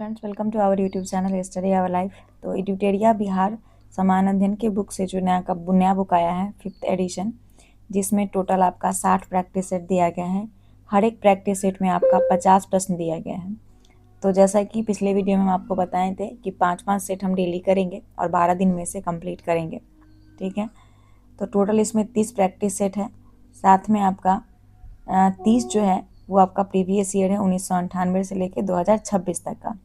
Friends, welcome to our YouTube channel study hour life. तो एड्यूटेरिया बिहार समान अध्ययन के बुक से जो नया बुक आया है 5th एडिशन, जिसमें टोटल आपका 60 प्रैक्टिस सेट दिया गया है। हर एक प्रैक्टिस सेट में आपका 50 प्रश्न दिया गया है। तो जैसा कि पिछले वीडियो में हम आपको बताए थे कि 5-5 सेट हम डेली करेंगे और 12 दिन में से कंप्लीट करेंगे। ठीक है, तो टोटल इसमें 30 प्रैक्टिस सेट है। साथ में आपका 30 जो है वो आपका प्रीवियस ईयर है 1998 से लेके 2026 तक का।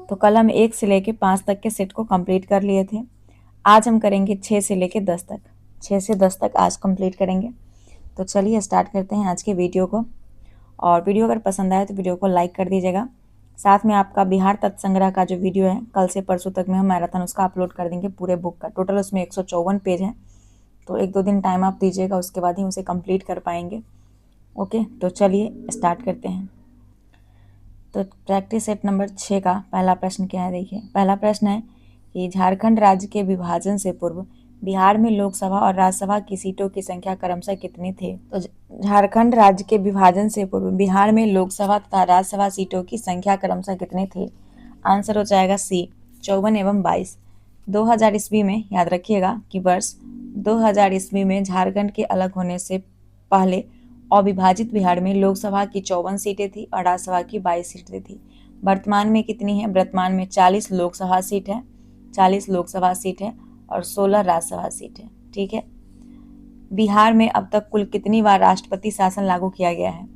तो कल हम 1 से लेके 5 तक के सेट को कंप्लीट कर लिए थे। आज हम करेंगे 6 से लेके 10 तक। 6 से 10 तक आज कंप्लीट करेंगे। तो चलिए स्टार्ट करते हैं आज के वीडियो को। और वीडियो अगर पसंद आए तो वीडियो को लाइक कर दीजिएगा। साथ में आपका बिहार तत्व संग्रह का जो वीडियो है कल से परसों तक में हम मैराथन उसका अपलोड कर देंगे पूरे बुक का। टोटल उसमें 154 पेज है। तो 1-2 दिन टाइम आप दीजिएगा, उसके बाद ही उसे कंप्लीट कर पाएंगे। ओके, तो चलिए स्टार्ट करते हैं। तो प्रैक्टिस सेट नंबर 6 का पहला प्रश्न क्या है, देखिए। पहला प्रश्न है कि झारखंड राज्य के विभाजन से पूर्व बिहार में लोकसभा और राज्यसभा की सीटों की संख्या क्रमशः कितनी थी। तो झारखंड राज्य के विभाजन से पूर्व बिहार में लोकसभा तथा राज्यसभा सीटों की संख्या क्रमशः कितनी थी। आंसर हो जाएगा सी, 54 एवं 22। 2000 ईस्वी में, याद रखिएगा कि वर्ष 2000 ईस्वी में झारखंड के अलग होने से पहले अविभाजित बिहार में लोकसभा की 54 सीटें थी और राज्यसभा की 22 सीटें थी। वर्तमान में कितनी है? वर्तमान में 40 लोकसभा सीट है, 40 लोकसभा सीट है और 16 राज्यसभा सीट है। ठीक है। बिहार में अब तक कुल कितनी बार राष्ट्रपति शासन लागू किया गया है?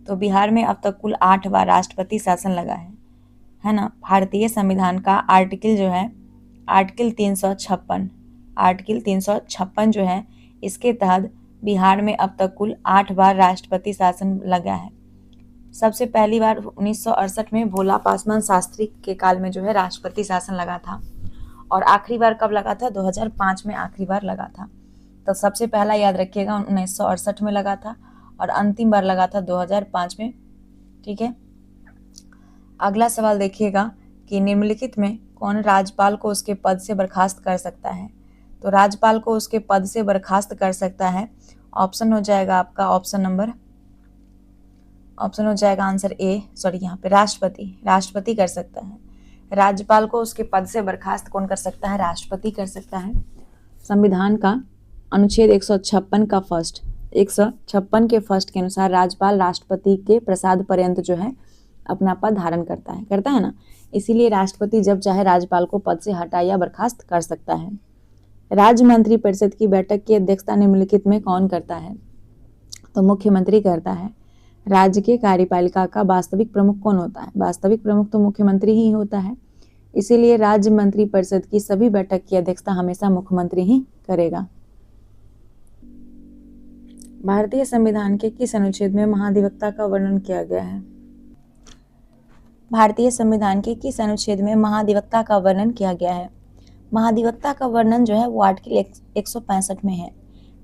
तो बिहार में अब तक कुल 8 बार राष्ट्रपति शासन लगा है ना। भारतीय संविधान का आर्टिकल जो है आर्टिकल 356, आर्टिकल 356 जो है, इसके तहत बिहार में अब तक कुल 8 बार राष्ट्रपति शासन लगा है। सबसे पहली बार 1968 में भोला पासवान शास्त्री के काल में जो है राष्ट्रपति शासन लगा था। और आखिरी बार कब लगा था? 2005 में आखिरी बार लगा था। तो सबसे पहला याद रखिएगा 1968 में लगा था और अंतिम बार लगा था 2005 में। ठीक है। अगला सवाल देखिएगा कि निम्नलिखित में कौन राज्यपाल को उसके पद से बर्खास्त कर सकता है। तो राज्यपाल को उसके पद से बर्खास्त कर सकता है। ऑप्शन हो जाएगा आपका ऑप्शन हो जाएगा आंसर ए, सॉरी यहाँ पे राष्ट्रपति कर सकता है। राज्यपाल को उसके पद से बर्खास्त कौन कर सकता है? राष्ट्रपति कर सकता है। संविधान का अनुच्छेद 156 का फर्स्ट 156 के फर्स्ट के अनुसार राज्यपाल राष्ट्रपति के प्रसाद पर्यंत जो है अपना पद धारण करता है ना। इसीलिए राष्ट्रपति जब चाहे राज्यपाल को पद से हटा या बर्खास्त कर सकता है। राज्य मंत्री परिषद की बैठक की अध्यक्षता निम्नलिखित में कौन करता है? तो मुख्यमंत्री करता है। राज्य के कार्यपालिका का वास्तविक प्रमुख कौन होता है? वास्तविक प्रमुख तो मुख्यमंत्री ही होता है। इसीलिए राज्य मंत्री परिषद की सभी बैठक की अध्यक्षता हमेशा मुख्यमंत्री ही करेगा। भारतीय संविधान के किस अनुच्छेद में महाधिवक्ता का वर्णन किया गया है? भारतीय संविधान के किस अनुच्छेद में महाधिवक्ता का वर्णन किया गया है? महाधिवक्ता का वर्णन जो है वो आर्टिकल 165 में है।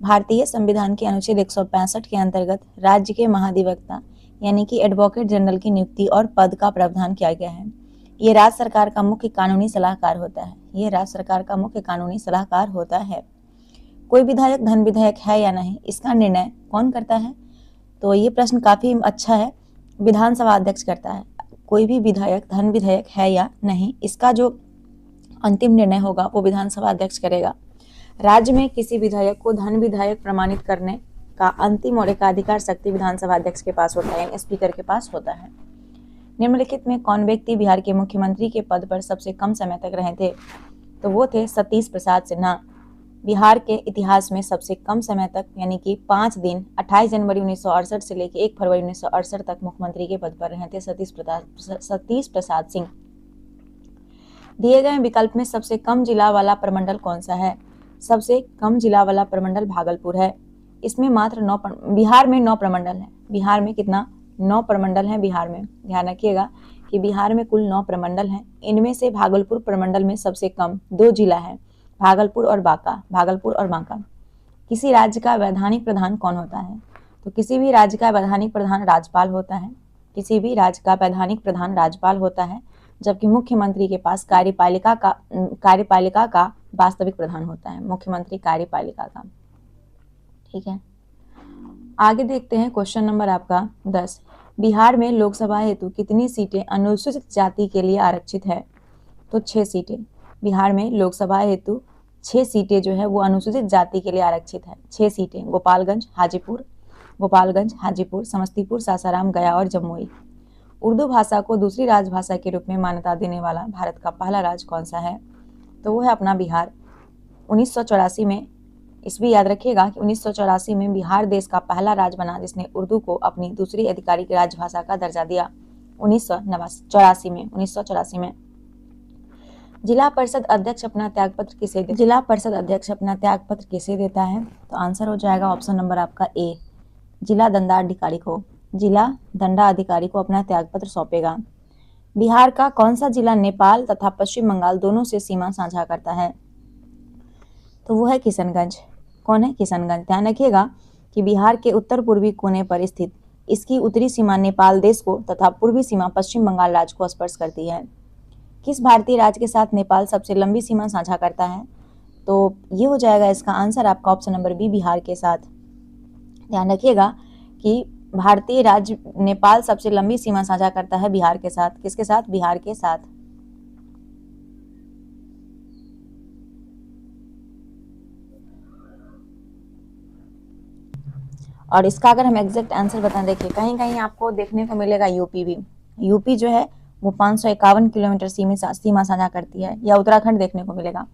भारतीय संविधान के अनुच्छेद 165 के अंतर्गत राज्य के महाधिवक्ता यानी कि एडवोकेट जनरल की नियुक्ति और पद का प्रावधान किया गया है। ये राज्य सरकार का मुख्य कानूनी सलाहकार होता है। कोई विधायक धन विधायक है या नहीं, इसका निर्णय कौन करता है? तो ये प्रश्न काफी अच्छा है। विधानसभा अध्यक्ष करता है। कोई भी विधायक धन विधायक है या नहीं, इसका जो अंतिम निर्णय होगा वो विधानसभा अध्यक्ष करेगा। राज्य में किसी विधायक को धन विधायक प्रमाणित करने का अंतिम और एकाधिकार शक्ति विधानसभा अध्यक्ष के पास होता है, स्पीकर के पास होता है। निम्नलिखित में कौन व्यक्ति बिहार के मुख्यमंत्री के पद पर सबसे कम समय तक रहे थे? तो वो थे सतीश प्रसाद सिन्हा। बिहार के इतिहास में सबसे कम समय तक यानी कि 5 दिन 28 जनवरी 1968 से लेकर 1 फरवरी 1968 तक मुख्यमंत्री के पद पर रहे थे सतीश प्रसाद सिंह। दिए गए विकल्प में सबसे कम जिला वाला प्रमंडल कौन सा है? सबसे कम जिला वाला प्रमंडल भागलपुर है। इसमें मात्र 9 बिहार में 9 प्रमंडल है। बिहार में कितना? 9 प्रमंडल है बिहार में। ध्यान रखिएगा कि बिहार में कुल 9 प्रमंडल हैं। इनमें से भागलपुर प्रमंडल में सबसे कम 2 जिला है, भागलपुर और बांका। किसी राज्य का वैधानिक प्रधान कौन होता है? तो किसी भी राज्य का वैधानिक प्रधान राज्यपाल होता है। जबकि मुख्यमंत्री के पास कार्यपालिका का वास्तविक प्रधान होता है, मुख्यमंत्री कार्यपालिका का। ठीक है, आगे देखते हैं क्वेश्चन नंबर आपका 10। बिहार में लोकसभा हेतु कितनी सीटें अनुसूचित जाति के लिए आरक्षित है? तो 6 सीटें। बिहार में लोकसभा हेतु 6 सीटें जो है वो अनुसूचित जाति के लिए आरक्षित है। 6 सीटें गोपालगंज, हाजीपुर, समस्तीपुर, सासाराम, गया और जमुई। उर्दू भाषा को दूसरी राजभाषा के रूप में मान्यता देने वाला भारत का पहला राज्य कौन सा है? तो वो है अपना बिहार। 1984 में, इस भी याद रखिएगा कि 1984 में बिहार देश का पहला राज्य बना जिसने उर्दू को अपनी दूसरी आधिकारिक राजभाषा का दर्जा दिया। 1984 में। जिला परिषद अध्यक्ष अपना त्यागपत्र किसे देता है? तो आंसर हो जाएगा ऑप्शन नंबर आपका ए, जिला दंडाधिकारी को अपना त्यागपत्र सौंपेगा। बिहार का कौन सा जिला नेपाल तथा पश्चिम बंगाल दोनों से सीमा साझा करता है? तो वो है किशनगंज। कौन है? किशनगंज। ध्यान रखिएगा कि बिहार के उत्तर पूर्वी कोने पर स्थित इसकी उत्तरी सीमा नेपाल देश को तथा पूर्वी सीमा पश्चिम बंगाल राज्य को स्पर्श करती है। किस भारतीय राज्य के साथ नेपाल सबसे लंबी सीमा साझा करता है? तो ये हो जाएगा इसका आंसर आपका ऑप्शन नंबर बी, बिहार के साथ। ध्यान रखिएगा कि भारतीय राज्य नेपाल सबसे लंबी सीमा साझा करता है बिहार के साथ। किसके साथ? बिहार के साथ। और इसका अगर हम एग्जैक्ट आंसर बताएं, देखिए कहीं कहीं आपको देखने को मिलेगा यूपी भी। यूपी जो है वो 551 किलोमीटर सीमा साझा करती है, या उत्तराखंड देखने को मिलेगा।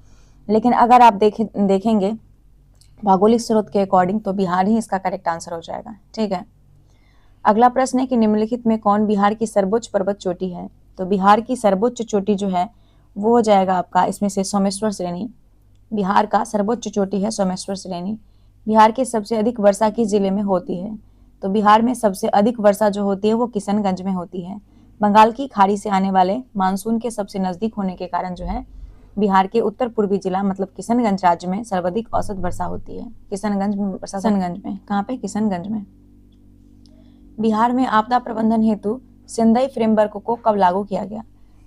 लेकिन अगर आप देखेंगे भौगोलिक स्रोत के अकॉर्डिंग तो बिहार ही इसका करेक्ट आंसर हो जाएगा। ठीक है, अगला प्रश्न है कि निम्नलिखित में कौन बिहार की सर्वोच्च पर्वत चोटी है? तो बिहार की सर्वोच्च चोटी जो है वो हो जाएगा आपका इसमें से सोमेश्वर श्रेणी। बिहार का सर्वोच्च चोटी है सोमेश्वर श्रेणी। बिहार की सबसे अधिक वर्षा किस जिले में होती है? तो बिहार में सबसे अधिक वर्षा जो होती है वो किशनगंज में होती है। बंगाल की खाड़ी से आने वाले मानसून के सबसे नजदीक होने के कारण जो है बिहार के उत्तर पूर्वी जिला मतलब किशनगंज राज्य में सर्वाधिक औसत वर्षा होती है। किशनगंज में, कहाँ पे? किशनगंज में। बिहार में आपदा प्रबंधन हेतु सेंदई फ्रेमवर्क को कब लागू किया गया?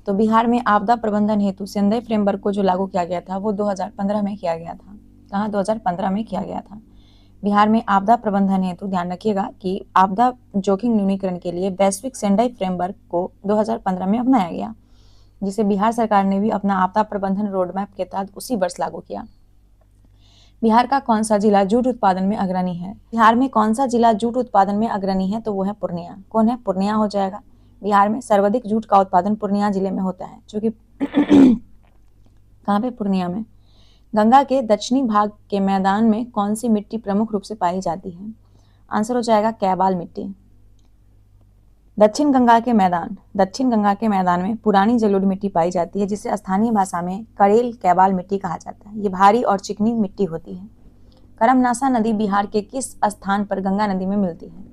तो बिहार में आपदा प्रबंधन हेतु सेंदई फ्रेमवर्क को जो लागू किया गया था वो 2015 में किया गया था। कहाँ? 2015 में किया गया था। बिहार में आपदा प्रबंधन हेतु ध्यान रखिएगा कि आपदा जोखिम न्यूनीकरण के लिए वैश्विक सेंडई फ्रेमवर्क को 2015 में अपनाया गया, जिसे बिहार सरकार ने भी अपना आपदा प्रबंधन रोडमैप के तहत उसी वर्ष लागू किया। बिहार का कौन सा जिला जूट उत्पादन में अग्रणी है? बिहार में कौन सा जिला जूट उत्पादन में अग्रणी है? तो वो है पूर्णिया। कौन है? पूर्णिया हो जाएगा। बिहार में सर्वाधिक जूट का उत्पादन पूर्णिया जिले में होता है, जो कि कहाँ पे? पूर्णिया में। गंगा के दक्षिणी भाग के मैदान में कौन सी मिट्टी प्रमुख रूप से पाई जाती है? आंसर हो जाएगा कैबाल मिट्टी। दक्षिण गंगा के मैदान में पुरानी जलोढ़ मिट्टी पाई जाती है, जिसे स्थानीय भाषा में करेल कैबाल मिट्टी कहा जाता है। ये भारी और चिकनी मिट्टी होती है। करमनासा नदी बिहार के किस स्थान पर गंगा नदी में मिलती है?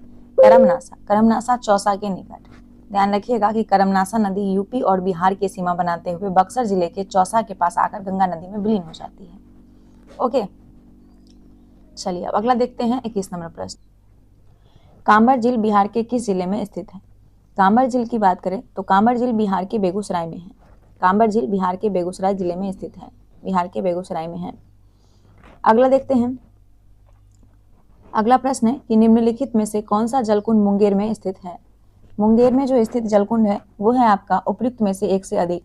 करमनासा चौसा के निकट। ध्यान रखिएगा कि करमनासा नदी यूपी और बिहार की सीमा बनाते हुए बक्सर जिले के चौसा के पास आकर गंगा नदी में विलीन हो जाती है। ओके, चलिए अब अगला देखते हैं 21 नंबर प्रश्न। कांबर झील बिहार के किस जिले में स्थित है? कांबर झील की बात करें तो कांबर झील बिहार के बेगूसराय में है। कांबर झील बिहार के बेगूसराय जिले में स्थित है। बिहार के बेगूसराय में है। अगला देखते हैं। अगला प्रश्न है कि निम्नलिखित में से कौन सा जलकुंड मुंगेर में स्थित है? मुंगेर में जो स्थित जलकुंड है वो है आपका उपयुक्त में से एक से अधिक।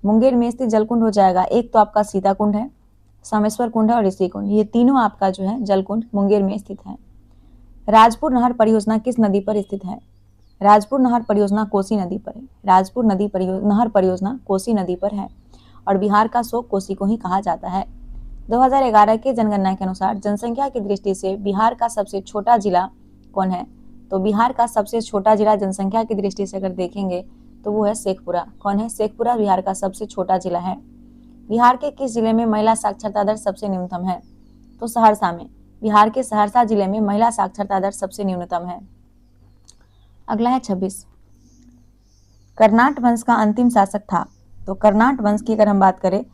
मुंगेर में स्थित जलकुंड हो जाएगा, एक तो आपका सीता कुंड है, सोमेश्वर कुंड है और ऋषि कुंड। ये तीनों आपका जो है जलकुंड मुंगेर में स्थित है। राजपुर नहर परियोजना किस नदी पर स्थित है? राजपुर नहर परियोजना कोसी नदी पर है। नहर परियोजना कोसी नदी पर है और बिहार का शोक कोसी को ही कहा जाता है। 2011 के जनगणना के अनुसार जनसंख्या की दृष्टि से बिहार का सबसे छोटा जिला कौन है? तो बिहार का सबसे छोटा जिला जनसंख्या की दृष्टि से अगर देखेंगे तो वो है शेखपुरा। कौन है? शेखपुरा बिहार का सबसे छोटा जिला है। बिहार के किस जिले में महिला साक्षरता दर सबसे न्यूनतम है? तो सहरसा में। बिहार के सहरसा जिले में महिला साक्षरता दर सबसे न्यूनतम है। अगला है 26। कर्नाट वंश का अंतिम शासक था। तो कर्नाट वंश की अगर हम बात करें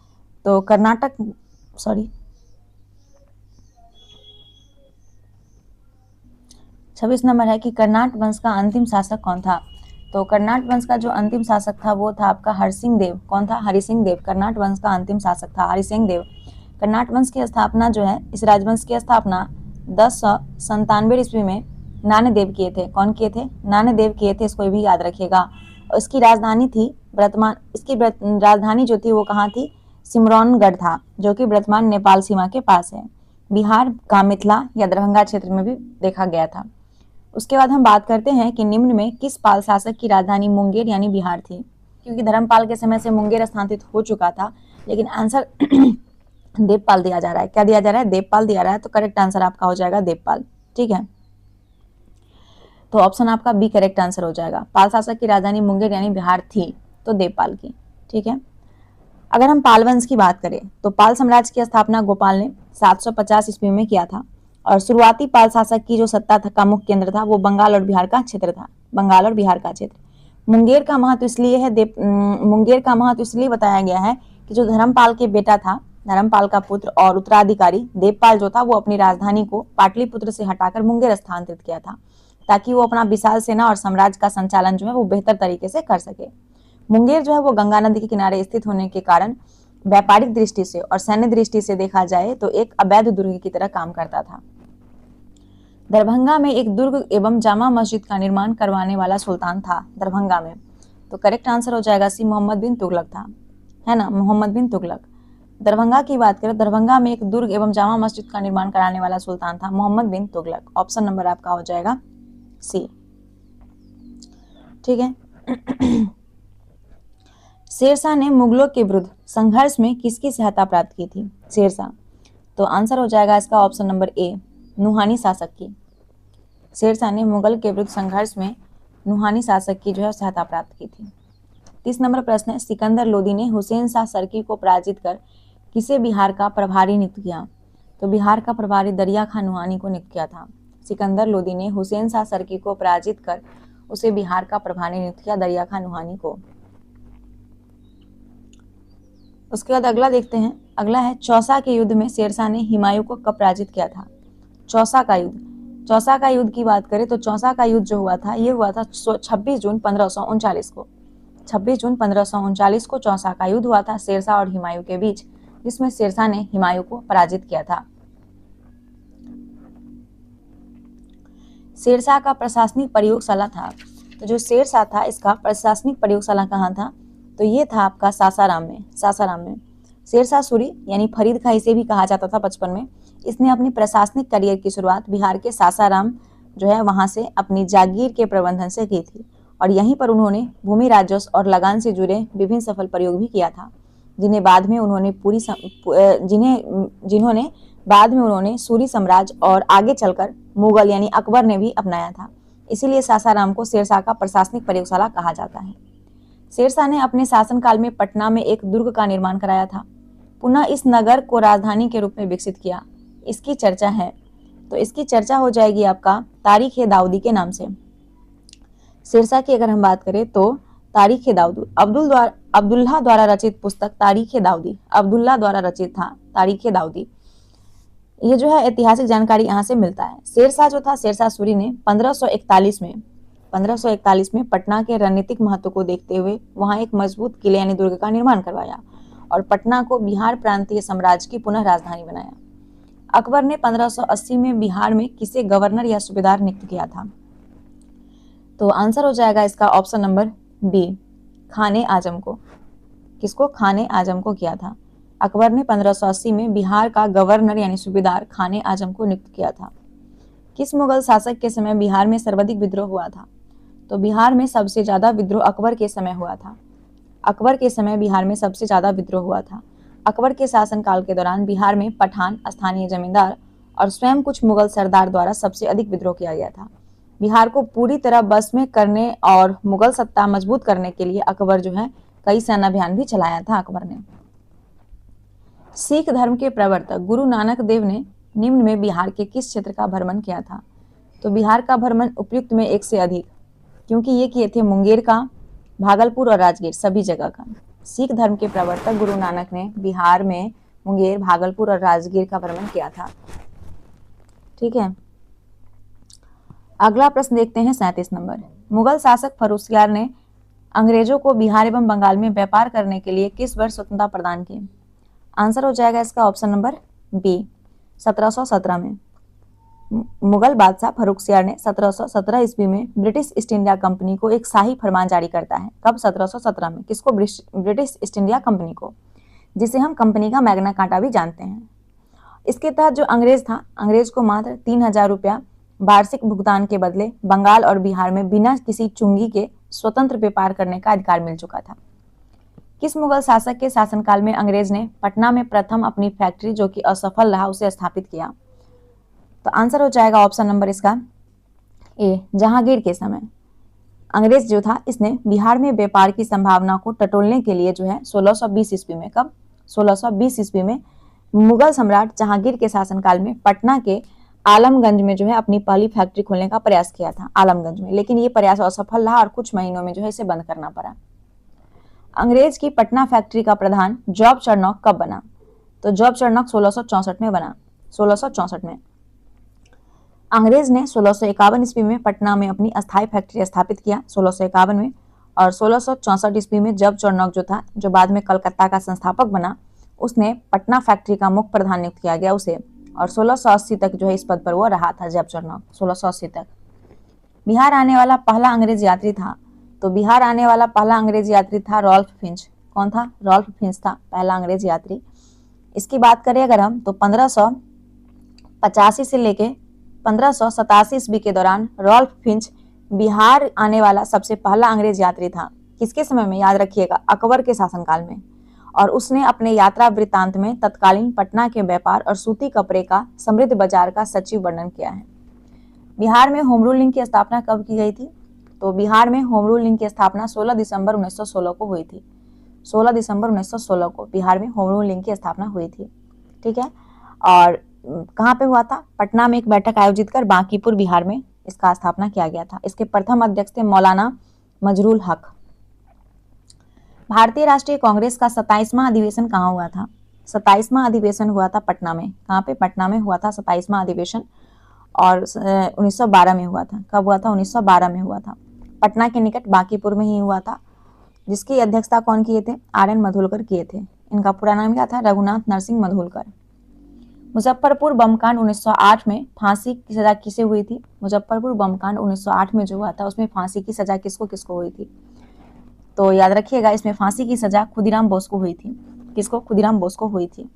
तो 26 नंबर है कि कर्नाट वंश का अंतिम शासक कौन था? तो कर्नाट वंश का जो अंतिम शासक था वो था आपका हरिसिंह देव। कौन था? हरिसिंह देव। कर्नाट वंश का अंतिम शासक था हरिसिंह देव। कर्नाट वंश की स्थापना जो है, इस राजवंश की स्थापना 1097 ईस्वी में नान्यदेव किए थे। कौन किए थे? नान्यदेव किए थे, इसको भी याद रखिएगा। इसकी राजधानी थी इसकी राजधानी जो थी वो कहाँ थी? सिमरौनगढ़ था, जो कि वर्तमान नेपाल सीमा के पास है। बिहार का मिथिला या दरभंगा क्षेत्र में भी देखा गया था। उसके बाद हम बात करते हैं कि निम्न में किस पाल शासक की राजधानी मुंगेर यानी बिहार थी? क्योंकि धर्मपाल के समय से मुंगेर स्थानांतरित हो चुका था, लेकिन आंसर देवपाल दिया जा रहा है। क्या दिया जा रहा है? देवपाल दिया रहा है। तो करेक्ट आंसर आपका हो जाएगा देवपाल। ठीक है, तो ऑप्शन आपका बी करेक्ट आंसर हो जाएगा। पाल शासक की राजधानी मुंगेर यानी बिहार थी, तो देवपाल की। ठीक है, अगर हम पाल वंश की बात करें तो पाल साम्राज्य की स्थापना गोपाल ने 750 ईस्वी में किया था, और शुरुआती पाल शासक की जो सत्ता का मुख्य केंद्र था वो बंगाल और बिहार का क्षेत्र था। बंगाल और बिहार का क्षेत्र। मुंगेर का महत्व इसलिए बताया गया है कि जो धर्मपाल के बेटा था, धर्मपाल का पुत्र और उत्तराधिकारी देवपाल जो था, वो अपनी राजधानी को पाटलिपुत्र से हटाकर मुंगेर स्थानांतरित किया था, ताकि वो अपना विशाल सेना और साम्राज्य का संचालन जो है वो बेहतर तरीके से कर सके। मुंगेर जो है वो गंगा नदी के किनारे स्थित होने के कारण व्यापारिक दृष्टि से और सैन्य दृष्टि से देखा जाए तो एक अवैध दुर्ग की तरह काम करता था। दरभंगा में एक दुर्ग एवं जामा मस्जिद का निर्माण करवाने वाला सुल्तान था दरभंगा में। तो करेक्ट आंसर हो जाएगा सी, मोहम्मद बिन तुगलक था, है ना, मोहम्मद बिन तुगलक। दरभंगा की बात करें, दरभंगा में एक दुर्ग एवं जामा मस्जिद का निर्माण कराने वाला सुल्तान था मोहम्मद बिन तुगलक। ऑप्शन नंबर आपका हो जाएगा सी। ठीक है, शेरशाह ने मुगलों के विरुद्ध संघर्ष में किसकी सहायता प्राप्त की थी? शेरशाह। तो आंसर हो जाएगा इसका ऑप्शन नंबर ए, नुहानी शासक की। शेरशाह ने मुगल के विरुद्ध संघर्ष में नुहानी शासक की जो है सहायता प्राप्त की थी। 30 नंबर प्रश्न है, सिकंदर लोदी ने हुसैन शाह सरकी को पराजित कर किसे बिहार का प्रभारी नियुक्त किया? तो बिहार का प्रभारी दरिया खान नुहानी को नियुक्त किया था। सिकंदर लोदी ने हुसैन शाह सरकी को पराजित कर उसे बिहार का प्रभारी नियुक्त किया, दरिया खान नुहानी को। उसके बाद अगला देखते हैं। अगला है, चौसा के युद्ध में शेरशाह ने हुमायूं को कब पराजित किया था? चौसा का युद्ध। चौसा का युद्ध की बात करें तो चौसा का युद्ध जो हुआ था, ये हुआ था 26 जून 1539 को। 26 जून 1539 को चौसा का युद्ध हुआ था शेरशाह और हुमायूं के बीच, जिसमें शेरशाह ने हुमायूं को पराजित किया था। शेरशाह का प्रशासनिक प्रयोगशाला था, तो जो शेरशाह था इसका प्रशासनिक प्रयोगशाला कहाँ था? तो ये था आपका सासाराम में। सासाराम में शेरशाह सूरी यानी फरीद खां इसे भी कहा जाता था बचपन में, इसने अपनी प्रशासनिक करियर की शुरुआत बिहार के सासाराम जो है वहां से अपनी जागीर के प्रबंधन से की थी, और यहीं पर उन्होंने भूमि राजस्व और लगान से जुड़े विभिन्न सफल प्रयोग भी किया था, जिन्हें बाद में उन्होंने सूरी साम्राज्य और आगे चलकर मुगल यानी अकबर ने भी अपनाया था। इसीलिए सासाराम को शेरशाह का प्रशासनिक प्रयोगशाला कहा जाता है। शेरशाह ने अपने शासनकाल में पटना में एक दुर्ग का निर्माण कराया था, पुनः इस नगर को राजधानी के रूप में विकसित किया। इसकी चर्चा है, तो इसकी चर्चा हो जाएगी आपका तारीख-ए-दाऊदी के नाम से। शेरशाह की अगर हम बात करें तो तारीख-ए-दाऊदी अब्दुल्लाह द्वारा रचित पुस्तक तारीख-ए-दाऊदी अब्दुल्लाह द्वारा रचित था तारीख-ए-दाऊदी। ये जो है ऐतिहासिक जानकारी यहाँ से मिलता है। शेरशाह जो था, शेरशाह सूरी ने 1541 में पटना के रणनीतिक महत्व को देखते हुए वहां एक मजबूत किले यानी दुर्ग का निर्माण करवाया और पटना को बिहार प्रांतीय साम्राज्य की पुनः राजधानी बनाया। अकबर ने 1580 में बिहार में किसे गवर्नर या सूबेदार नियुक्त किया था? तो आंसर हो जाएगा इसका ऑप्शन नंबर बी, खाने आजम को। किसको? खाने आजम को किया था। अकबर ने 1580 में बिहार का गवर्नर यानी सूबेदार खाने आजम को नियुक्त किया था। किस मुगल शासक के समय बिहार में सर्वाधिक विद्रोह हुआ था? तो बिहार में सबसे ज्यादा विद्रोह अकबर के समय हुआ था। अकबर के समय बिहार में सबसे ज्यादा विद्रोह हुआ था। अकबर के शासनकाल के दौरान बिहार में पठान, स्थानीय जमींदार और स्वयं कुछ मुगल सरदार द्वारा सबसे अधिक विद्रोह किया गया था। बिहार को पूरी तरह बस में करने और मुगल सत्ता मजबूत करने के लिए अकबर जो है कई सेना अभियान भी चलाया था अकबर ने। सिख धर्म के प्रवर्तक गुरु नानक देव ने निम्न में बिहार के किस क्षेत्र का भ्रमण किया था? तो बिहार का भ्रमण उपयुक्त में एक से अधिक, क्योंकि ये किए थे मुंगेर का, भागलपुर और राजगीर, सभी जगह का। सिख धर्म के प्रवर्तक गुरु नानक ने बिहार में मुंगेर, भागलपुर और राजगीर का भ्रमण किया था। ठीक है, अगला प्रश्न देखते हैं 37 नंबर। मुगल शासक फर्रुखसियार ने अंग्रेजों को बिहार एवं बंगाल में व्यापार करने के लिए किस वर्ष स्वतंत्रता प्रदान की? आंसर हो जाएगा इसका ऑप्शन नंबर बी, 1717 में। मुगल बादशाह फर्रुखसियार ने 1717 ईस्वी में ब्रिटिश ईस्ट इंडिया कंपनी को एक शाही फरमान जारी करता है। कब? 1717 में। किसको? ब्रिटिश ईस्ट इंडिया कंपनी को, जिसे हम कंपनी का मैग्ना कार्टा भी जानते हैं। इसके तहत जो अंग्रेज था, अंग्रेज को मात्र 3000 रुपया वार्षिक भुगतान के बदले बंगाल और बिहार में बिना किसी चुंगी के स्वतंत्र व्यापार करने का अधिकार मिल चुका था। किस मुगल शासक के शासनकाल में अंग्रेज ने पटना में प्रथम अपनी फैक्ट्री, जो कि असफल रहा, उसे स्थापित किया? तो आंसर हो जाएगा ऑप्शन नंबर इसका ए, जहांगीर के समय। अंग्रेज जो था, इसने बिहार में व्यापार की संभावना को टटोलने के लिए जो है 1620 ईस्वी में, कब? 1620 ईस्वी में मुगल सम्राट जहांगीर के शासनकाल में पटना के आलमगंज में जो है अपनी पहली फैक्ट्री खोलने का प्रयास किया था, आलमगंज में। लेकिन ये प्रयास असफल रहा और कुछ महीनों में जो है इसे बंद करना पड़ा। अंग्रेज की पटना फैक्ट्री का प्रधान जॉब चरनॉक कब बना? तो जॉब चरनॉक 1664 में बना, 1664 में। अंग्रेज ने 1651 ईस्वी में पटना में अपनी अस्थायी फैक्ट्री स्थापित किया, 1651 में। और 1664 ईस्वी में जॉब चरनॉक जो था, जो बाद में कलकत्ता का संस्थापक बना, उसने पटना फैक्ट्री का मुख्य प्रधान नियुक्त किया गया उसे। और 1680 तक जो है इस पद पर वो रहा था, जॉब चरनॉक, 1680 तक। बिहार आने वाला पहला अंग्रेज यात्री था, तो बिहार आने वाला पहला अंग्रेज यात्री था रॉल्फ फिंच। कौन था? रॉल्फ फिंच था पहला अंग्रेज यात्री। इसकी बात करें अगर हम, तो 1585 से लेके 1587 ईस्वी के दौरान रॉल्फ फिंच बिहार आने वाला सबसे पहला अंग्रेज यात्री था। किसके समय में? याद रखिएगा, अकबर के शासनकाल में। और उसने अपने यात्रा वृत्तांत में तत्कालीन पटना के व्यापार और सूती कपड़े का समृद्ध बाजार का सचिव वर्णन किया है। बिहार में होम रूल लीग की स्थापना कब की गई थी? तो बिहार में होम रूल लीग की स्थापना 16 दिसंबर 1916 को हुई थी। 16 दिसंबर 1916 को बिहार में होम रूल लीग की स्थापना हुई थी। ठीक है। और कहाँ पे हुआ था? पटना में एक बैठक आयोजित कर बांकीपुर बिहार में इसका स्थापना किया गया था। इसके प्रथम अध्यक्ष थे मौलाना मजरूल हक। भारतीय राष्ट्रीय कांग्रेस का 27वां अधिवेशन कहाँ हुआ था? 27वां अधिवेशन हुआ था पटना में। कहाँ पे? पटना में हुआ था 27वां अधिवेशन। और 1912 में हुआ था। कब हुआ था? 1912 में हुआ था। पटना के निकट बांकीपुर में ही हुआ था, जिसकी अध्यक्षता कौन किए थे? RN मधुलकर किए थे। इनका पूरा नाम क्या था? रघुनाथ नरसिंह मधुलकर। मुजफ्फरपुर बमकांड 1908 में फांसी की सजा किसे हुई थी? मुजफ्फरपुर बमकांड 1908 में जो हुआ था, उसमें फांसी की सजा किसको किसको हुई थी? तो याद रखिएगा, इसमें फांसी की सजा खुदीराम बोस को हुई थी। किसको? खुदीराम बोस को हुई थी।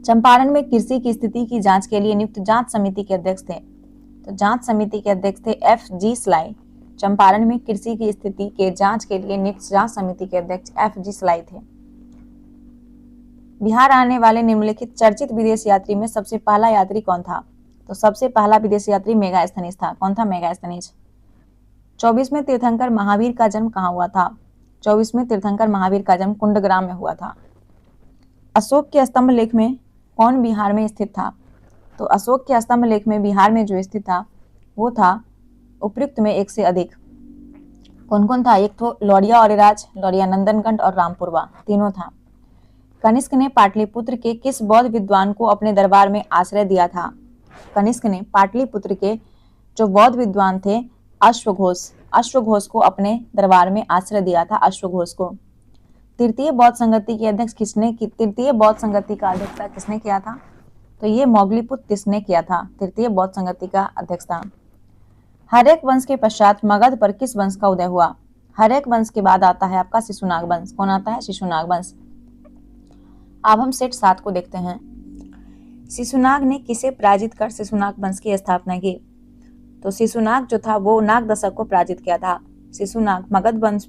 चंपारण में कृषि की स्थिति की जांच के लिए नियुक्त जांच समिति के अध्यक्ष थे, तो जांच समिति के अध्यक्ष थे FG स्लाई। चंपारण में कृषि की स्थिति के जांच के लिए नियुक्त जांच समिति के अध्यक्ष FG स्लाई थे। बिहार आने वाले निम्नलिखित चर्चित विदेश यात्री में सबसे पहला यात्री कौन था? तो सबसे पहला विदेशी यात्री मेगास्थनीज था। कौन था? मेगास्थनीज। 24वें तीर्थंकर महावीर का जन्म कहाँ हुआ था? 24वें तीर्थंकर महावीर का जन्म कुंडग्राम में हुआ था। अशोक के स्तंभ लेख में कौन बिहार में स्थित था? तो अशोक के स्तंभ लेख में बिहार में जो स्थित था वो था उपयुक्त में एक से अधिक। कौन कौन था? एक तो लौरिया औरराज, लौरिया नंदनगढ़ और रामपुरवा, तीनों था। कनिष्क ने पाटलिपुत्र के किस बौद्ध विद्वान को अपने दरबार में आश्रय दिया था? कनिष्क ने पाटलिपुत्र के जो बौद्ध विद्वान थे अश्वघोष को अपने दरबार में आश्रय दिया था, अश्वघोष को। तृतीय बौद्ध संगति के अध्यक्ष तृतीय बौद्ध संगति का अध्यक्षता किसने किया था? तो ये मोगलीपुत्र तिस ने किया था, तृतीय बौद्ध संगति का अध्यक्षता। हर्यक वंश के पश्चात मगध पर किस वंश का उदय हुआ? हर्यक वंश के बाद आता है आपका शिशुनाग वंश। कौन आता है? शिशुनाग वंश। अब हम सेट 7 को देखते हैं। शिशुनाग ने किसे पराजित कर शिशुनाग वंश की स्थापना की? तो शिशुनाग जो था वो नागदशक को पराजित किया था। शिशुनाग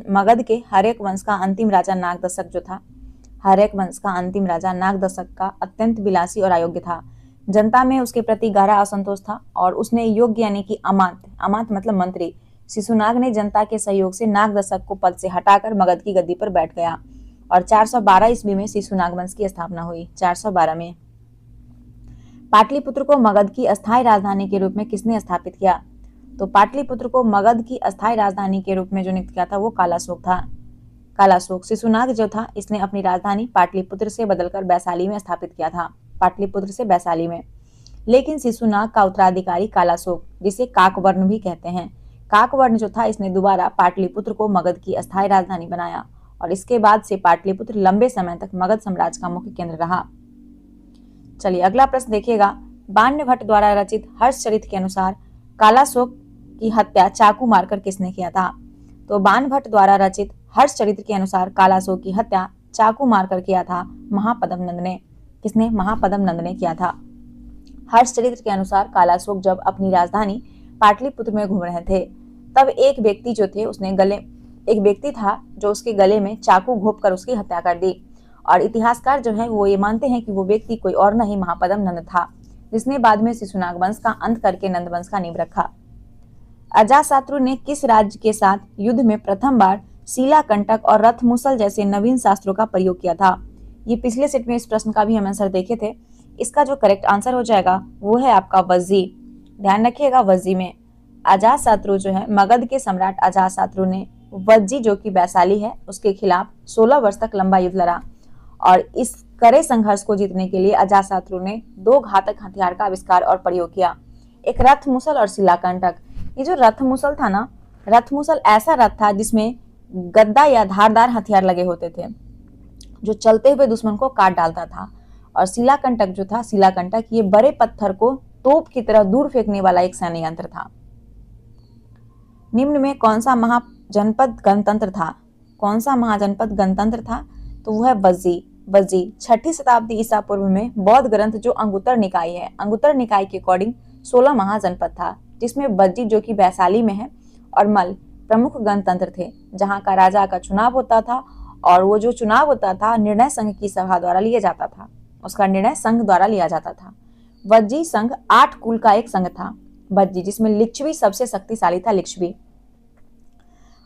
मगध के हर्यक वंश का अंतिम राजा नागदशक जो था, हर्यक वंश का अंतिम राजा नागदशक का अत्यंत विलासी और अयोग्य था। जनता में उसके प्रति गहरा असंतोष था और उसने योग्य यानी कि अमात्य मतलब मंत्री शिशुनाग ने जनता के सहयोग से नागदशक को पद से हटाकर मगध की गद्दी पर बैठ गया और 412 ईस्वी में शिशुनाग वंश की स्थापना हुई। 412 में पाटलिपुत्र को मगध की अस्थायी राजधानी के रूप में किसने स्थापित किया? तो पाटलिपुत्र को मगध की अस्थायी राजधानी के रूप में जो नियुक्त किया था वो कालाशोक था। कालाशोक। शिशुनाग जो था इसने अपनी राजधानी पाटलिपुत्र से बदलकर वैशाली में स्थापित किया था, पाटलिपुत्र से वैशाली में। लेकिन शिशुनाग का उत्तराधिकारी कालाशोक, जिसे काकवर्ण भी कहते हैं, काकवर्ण जो था इसने दोबारा पाटलिपुत्र को मगध की अस्थायी राजधानी बनाया और इसके बाद से पाटलिपुत्र लंबे समय तक मगध साम्राज्य का मुख्य केंद्र रहा। चलिए अगला प्रश्न देखिएगा। बाण्यभट्ट द्वारा रचित हर्षचरित के अनुसार कालाशोक की हत्या चाकू मारकर किसने किया था? तो बाणभट्ट द्वारा रचित हर्षचरित के अनुसार कालाशोक की हत्या चाकू मारकर किया था महापद्म नंद ने। किसने? महापद्म नंद ने किया था। हर्षचरित्र के अनुसार कालाशोक जब अपनी राजधानी पाटलिपुत्र में घूम रहे थे, तब एक व्यक्ति था जो उसके गले में चाकू घोंपकर उसकी हत्या कर दी। और इतिहासकार जो है वो ये मानते हैं कि वो व्यक्ति कोई और नहीं महापद्म नंद था, जिसने बाद में शिशुनाग वंश का अंत करके नंद वंश का नींव रखा। अजातशत्रु ने किस राज्य के साथ युद्ध में प्रथम बार शिलाकंटक और रथमुसल जैसे नवीन शास्त्रों का प्रयोग किया था? ये पिछले सेट में इस प्रश्न का भी हम आंसर देखे थे। इसका जो करेक्ट आंसर हो जाएगा वो है आपका वज्जी। ध्यान रखिएगा, वज्जी में अजातशत्रु जो है, मगध के सम्राट अजातशत्रु ने वज्जी जो कि वैशाली है उसके खिलाफ 16 वर्ष तक लंबा युद्ध लड़ा। और इस कड़े संघर्ष को जीतने के लिए अजातशत्रु ने 2 घातक हथियार का आविष्कार और प्रयोग किया, एक रथमुसल और शिलाकंटक। ये जो रथमुसल था ना, रथमुसल ऐसा रथ था जिसमें गद्दा या धारदार हथियार लगे होते थे जो चलते हुए दुश्मन को काट डालता था। और शिलाकंटक जो था, शिलाकंटक ये बड़े पत्थर को तोप की तरह दूर फेंकने वाला एक सैन्य यंत्र था। निम्न में कौन सा महाजनपद गणतंत्र था? कौन सा महाजनपद गणतंत्र था? तो वो है वज्जी। वज्जी 6ठी शताब्दी ईसा पूर्व में बौद्ध ग्रंथ जो अंगुत्तर निकाय है, अंगुत्तर निकाय के अकॉर्डिंग 16 महाजनपद था, जिसमें वज्जी जो कि वैशाली में है और मल प्रमुख गणतंत्र थे, जहां का राजा का चुनाव होता था। और वो जो चुनाव होता था निर्णय संघ की सभा द्वारा लिया जाता था, उसका निर्णय संघ द्वारा लिया जाता था। वज्जी संघ 8 कुल का एक संघ था वज्जी, जिसमें लिच्छवी सबसे शक्तिशाली था। लिच्छवी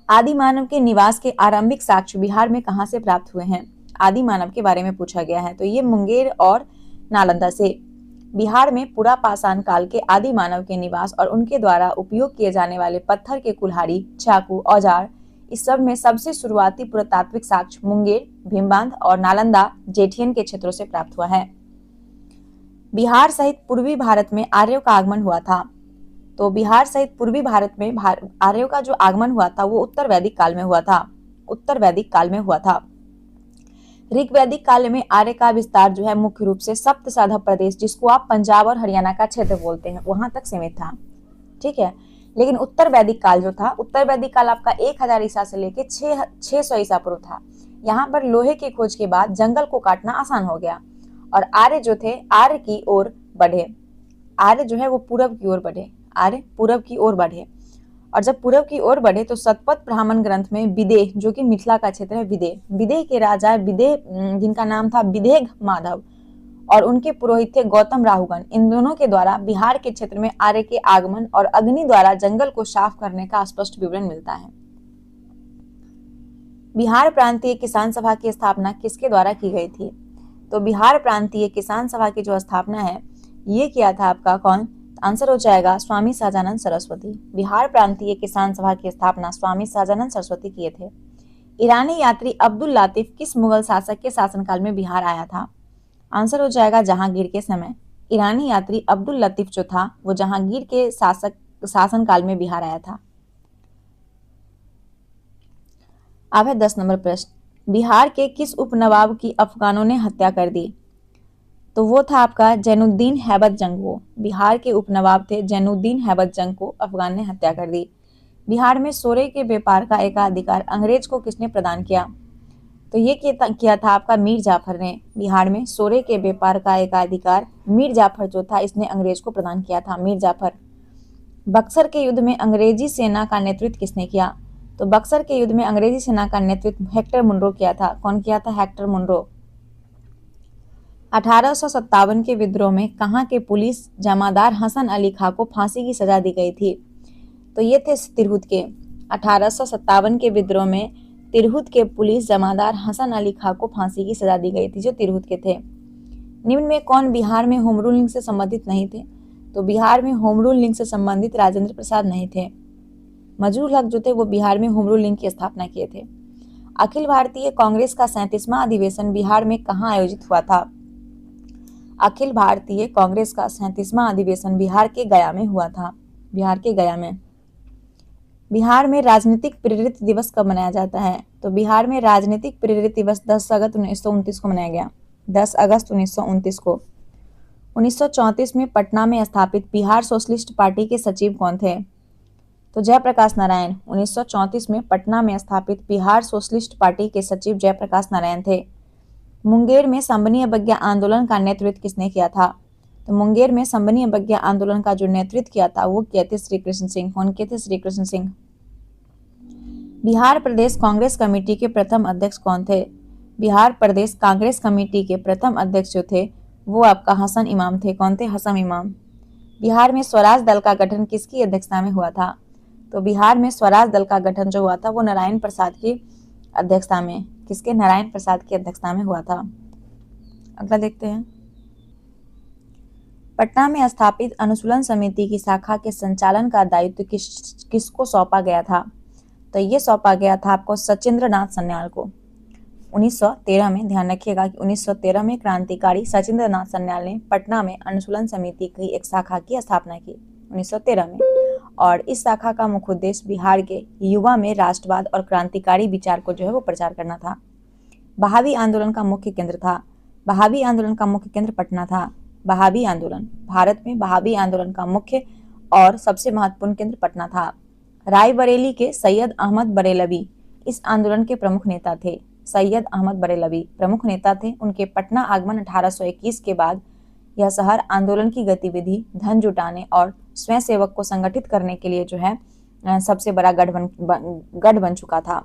आदि मानव के निवास के आरंभिक साक्ष्य बिहार में कहां से प्राप्त हुए हैं? आदि मानव के बारे में पूछा गया है, तो ये मुंगेर और नालंदा से। बिहार में पुरापाषाण काल के आदि मानव के निवास और उनके द्वारा उपयोग किए जाने वाले पत्थर के कुल्हाड़ी, चाकू, औजार, इस सब में सबसे शुरुआती पुरातात्विक साक्ष्य मुंगेर, भीमबांध और नालंदा जेठियन के क्षेत्रों से प्राप्त हुआ है। बिहार सहित पूर्वी भारत में आर्यों का आगमन हुआ था। तो बिहार सहित पूर्वी भारत में आर्यों का जो आगमन हुआ था वो उत्तर वैदिक काल में हुआ था। उत्तर वैदिक काल में हुआ था। ऋग्वैदिक काल में आर्य का विस्तार जो है मुख्य रूप से सप्त साधव प्रदेश, जिसको आप पंजाब और हरियाणा का क्षेत्र बोलते हैं, वहां तक सीमित था। ठीक है, लेकिन उत्तर वैदिक काल जो था, उत्तर वैदिक काल आपका 1000 ईसा से लेके 600 ईसा पूर्व था। यहाँ पर लोहे की खोज के बाद जंगल को काटना आसान हो गया और आर्य जो थे आर्य की ओर बढ़े। आर्य जो है वो पूरब की ओर बढ़े, आर्य पूरब की ओर बढ़े। और जब पूरब की ओर बढ़े तो सतपथ ब्राह्मण ग्रंथ में विदेह, जो कि मिथिला का क्षेत्र है, विदेह के राजा विदेह, जिनका नाम था विदेह माधव, और उनके पुरोहित थे गौतम राहुगण, इन दोनों के द्वारा बिहार के क्षेत्र में आर्य के आगमन और अग्नि द्वारा जंगल को साफ करने का स्पष्ट विवरण मिलता है। बिहार प्रांतीय किसान सभा की स्थापना किसके द्वारा की गई थी? तो बिहार प्रांतीय किसान सभा की जो स्थापना है ये किया था आपका कौन? आंसर हो जाएगा स्वामी सहजानंद सरस्वती। बिहार प्रांतीय किसान सभा की स्थापना स्वामी सहजानंद सरस्वती किए थे। ईरानी यात्री अब्दुल लातिफ किस मुगल शासक के शासनकाल में बिहार आया था? आंसर हो जाएगा जहांगीर के समय। ईरानी यात्री अब्दुल लतीफ जो था वो जहांगीर के शासनकाल में बिहार आया था। अब है 10 नंबर प्रश्न, बिहार के किस उपनवाब की अफगानों ने हत्या कर दी? तो वो था आपका जैनुद्दीन हैबत जंग। वो बिहार के उपनवाब थे जैनुद्दीन हैबत जंग को अफगान ने हत्या कर दी। बिहार में सोरे के व्यापार का एकाधिकार अंग्रेज को किसने प्रदान किया? तो ये किया था आपका मीर जाफर ने। बिहार में सोरे के व्यापार का एकाधिकार मीर जाफर जो था इसने अंग्रेज को प्रदान किया था, मीर जाफर। बक्सर के युद्ध में अंग्रेजी सेना का नेतृत्व किसने किया? तो बक्सर के युद्ध में अंग्रेजी सेना का नेतृत्व हेक्टर मुनरो किया था। कौन किया था? Hector Munro. 1857 के विद्रोह में कहाँ के पुलिस जमादार हसन अली खां को फांसी की सजा दी गई थी? तो ये थे तिरहुत के। 1857 के विद्रोह में तिरहुत के पुलिस जमादार हसन अली खां को फांसी की सजा दी गई थी, जो तिरहुत के थे। निम्न में कौन बिहार में होम रूलिंग से संबंधित नहीं थे? तो बिहार में होम रूलिंग से संबंधित राजेंद्र प्रसाद नहीं थे। मजरूर हक जो थे वो बिहार में होम रूलिंग की स्थापना किए थे। अखिल भारतीय कांग्रेस का 37वां अधिवेशन बिहार में कहाँ आयोजित हुआ था? अखिल भारतीय कांग्रेस का 37वां अधिवेशन बिहार के गया में हुआ था। बिहार के गया में। बिहार में राजनीतिक प्रेरित दिवस कब मनाया जाता है? तो बिहार में राजनीतिक प्रेरित दिवस 10 अगस्त 1929 को मनाया गया। 10 अगस्त 1929 को। 1934 में पटना में स्थापित बिहार सोशलिस्ट पार्टी के सचिव कौन थे? तो जयप्रकाश नारायण। 1934 में पटना में स्थापित बिहार सोशलिस्ट पार्टी के सचिव जयप्रकाश नारायण थे। मुंगेर में संबंधी अवज्ञा आंदोलन का नेतृत्व किसने किया था? तो मुंगेर में संबंधी अवज्ञा आंदोलन का जो नेतृत्व किया था वो किए थे श्री कृष्ण सिंह। कौन किए थे? श्री कृष्ण सिंह। बिहार प्रदेश कांग्रेस कमेटी के प्रथम अध्यक्ष कौन थे? बिहार प्रदेश कांग्रेस कमेटी के प्रथम अध्यक्ष जो थे वो आपका हसन इमाम थे। कौन थे? हसन इमाम। बिहार में स्वराज दल का गठन किसकी अध्यक्षता में हुआ था? तो बिहार में स्वराज दल का गठन जो हुआ था वो नारायण प्रसाद की अध्यक्षता में, किसके? नारायण प्रसाद की अध्यक्षता में हुआ था। अगला देखते हैं। पटना में स्थापित अनुशीलन समिति की शाखा के संचालन का दायित्व किसको सौंपा गया था? तो ये सौंपा गया था आपको सचिंद्र नाथ सन्याल को। 1913 में, ध्यान रखिएगा कि 1913 में क्रांतिकारी सचिंद्र नाथ सन्याल ने पटना में अनुशीलन समिति की एक शाखा की स्थापना की 1913 में, और इस शाखा का मुख्य उद्देश्य बिहार के युवा में राष्ट्रवाद और क्रांतिकारी विचार को जो है वो प्रचार करना था। बहावी आंदोलन का मुख्य केंद्र था। बहावी आंदोलन का मुख्य केंद्र पटना था। बहावी आंदोलन, भारत में बहावी आंदोलन का मुख्य और सबसे महत्वपूर्ण केंद्र पटना था। रायबरेली के सैयद अहमद बरेलवी इस आंदोलन के प्रमुख नेता थे। सैयद अहमद बरेलवी प्रमुख नेता थे। उनके पटना आगमन 1821 के बाद यह शहर आंदोलन की गतिविधि, धन जुटाने और स्वयं सेवक को संगठित करने के लिए जो है सबसे बड़ा गढ़ बन चुका था।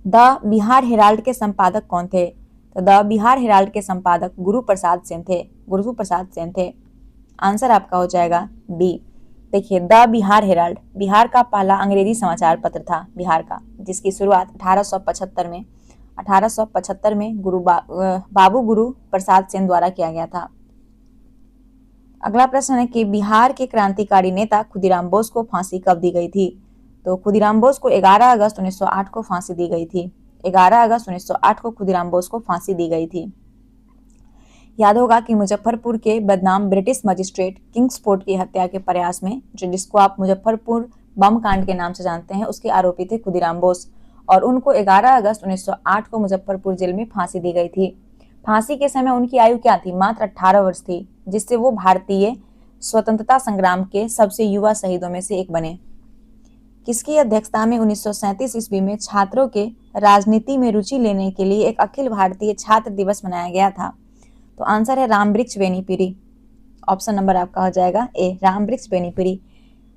द बिहार हेराल्ड के संपादक कौन थे? तो द बिहार हेराल्ड के संपादक गुरु प्रसाद सेन थे। गुरु प्रसाद सेन थे। आंसर आपका हो जाएगा बी। देखिए, द बिहार हेराल्ड बिहार का पहला अंग्रेजी समाचार पत्र था बिहार का, जिसकी शुरुआत 1875 में बाबू गुरु प्रसाद सेन द्वारा किया गया था। अगला प्रश्न है कि बिहार के क्रांतिकारी नेता खुदीराम बोस को फांसी कब दी गई थी? तो खुदीराम बोस को 11 अगस्त 1908 को फांसी दी गई थी। 11 अगस्त 1908 को खुदीराम बोस को फांसी दी गई थी। याद होगा कि मुजफ्फरपुर के बदनाम ब्रिटिश मजिस्ट्रेट किंग्सफोर्ड की हत्या के प्रयास में, जिसको आप मुजफ्फरपुर बम कांड के नाम से जानते हैं, उसके आरोपी थे खुदीराम बोस, और उनको 11 अगस्त 1908 को मुजफ्फरपुर जेल में फांसी दी गई थी। फांसी के समय उनकी आयु क्या थी? मात्र 18 वर्ष थी, जिससे वो भारतीय स्वतंत्रता संग्राम के सबसे युवा शहीदों में से एक बने। किसकी अध्यक्षता में 1937 ईस्वी में छात्रों के राजनीति में रुचि लेने के लिए एक अखिल भारतीय छात्र दिवस मनाया गया था? तो आंसर है रामवृक्ष बेनीपुरी। ऑप्शन नंबर आपका हो जाएगा ए, रामवृक्ष बेनीपुरी।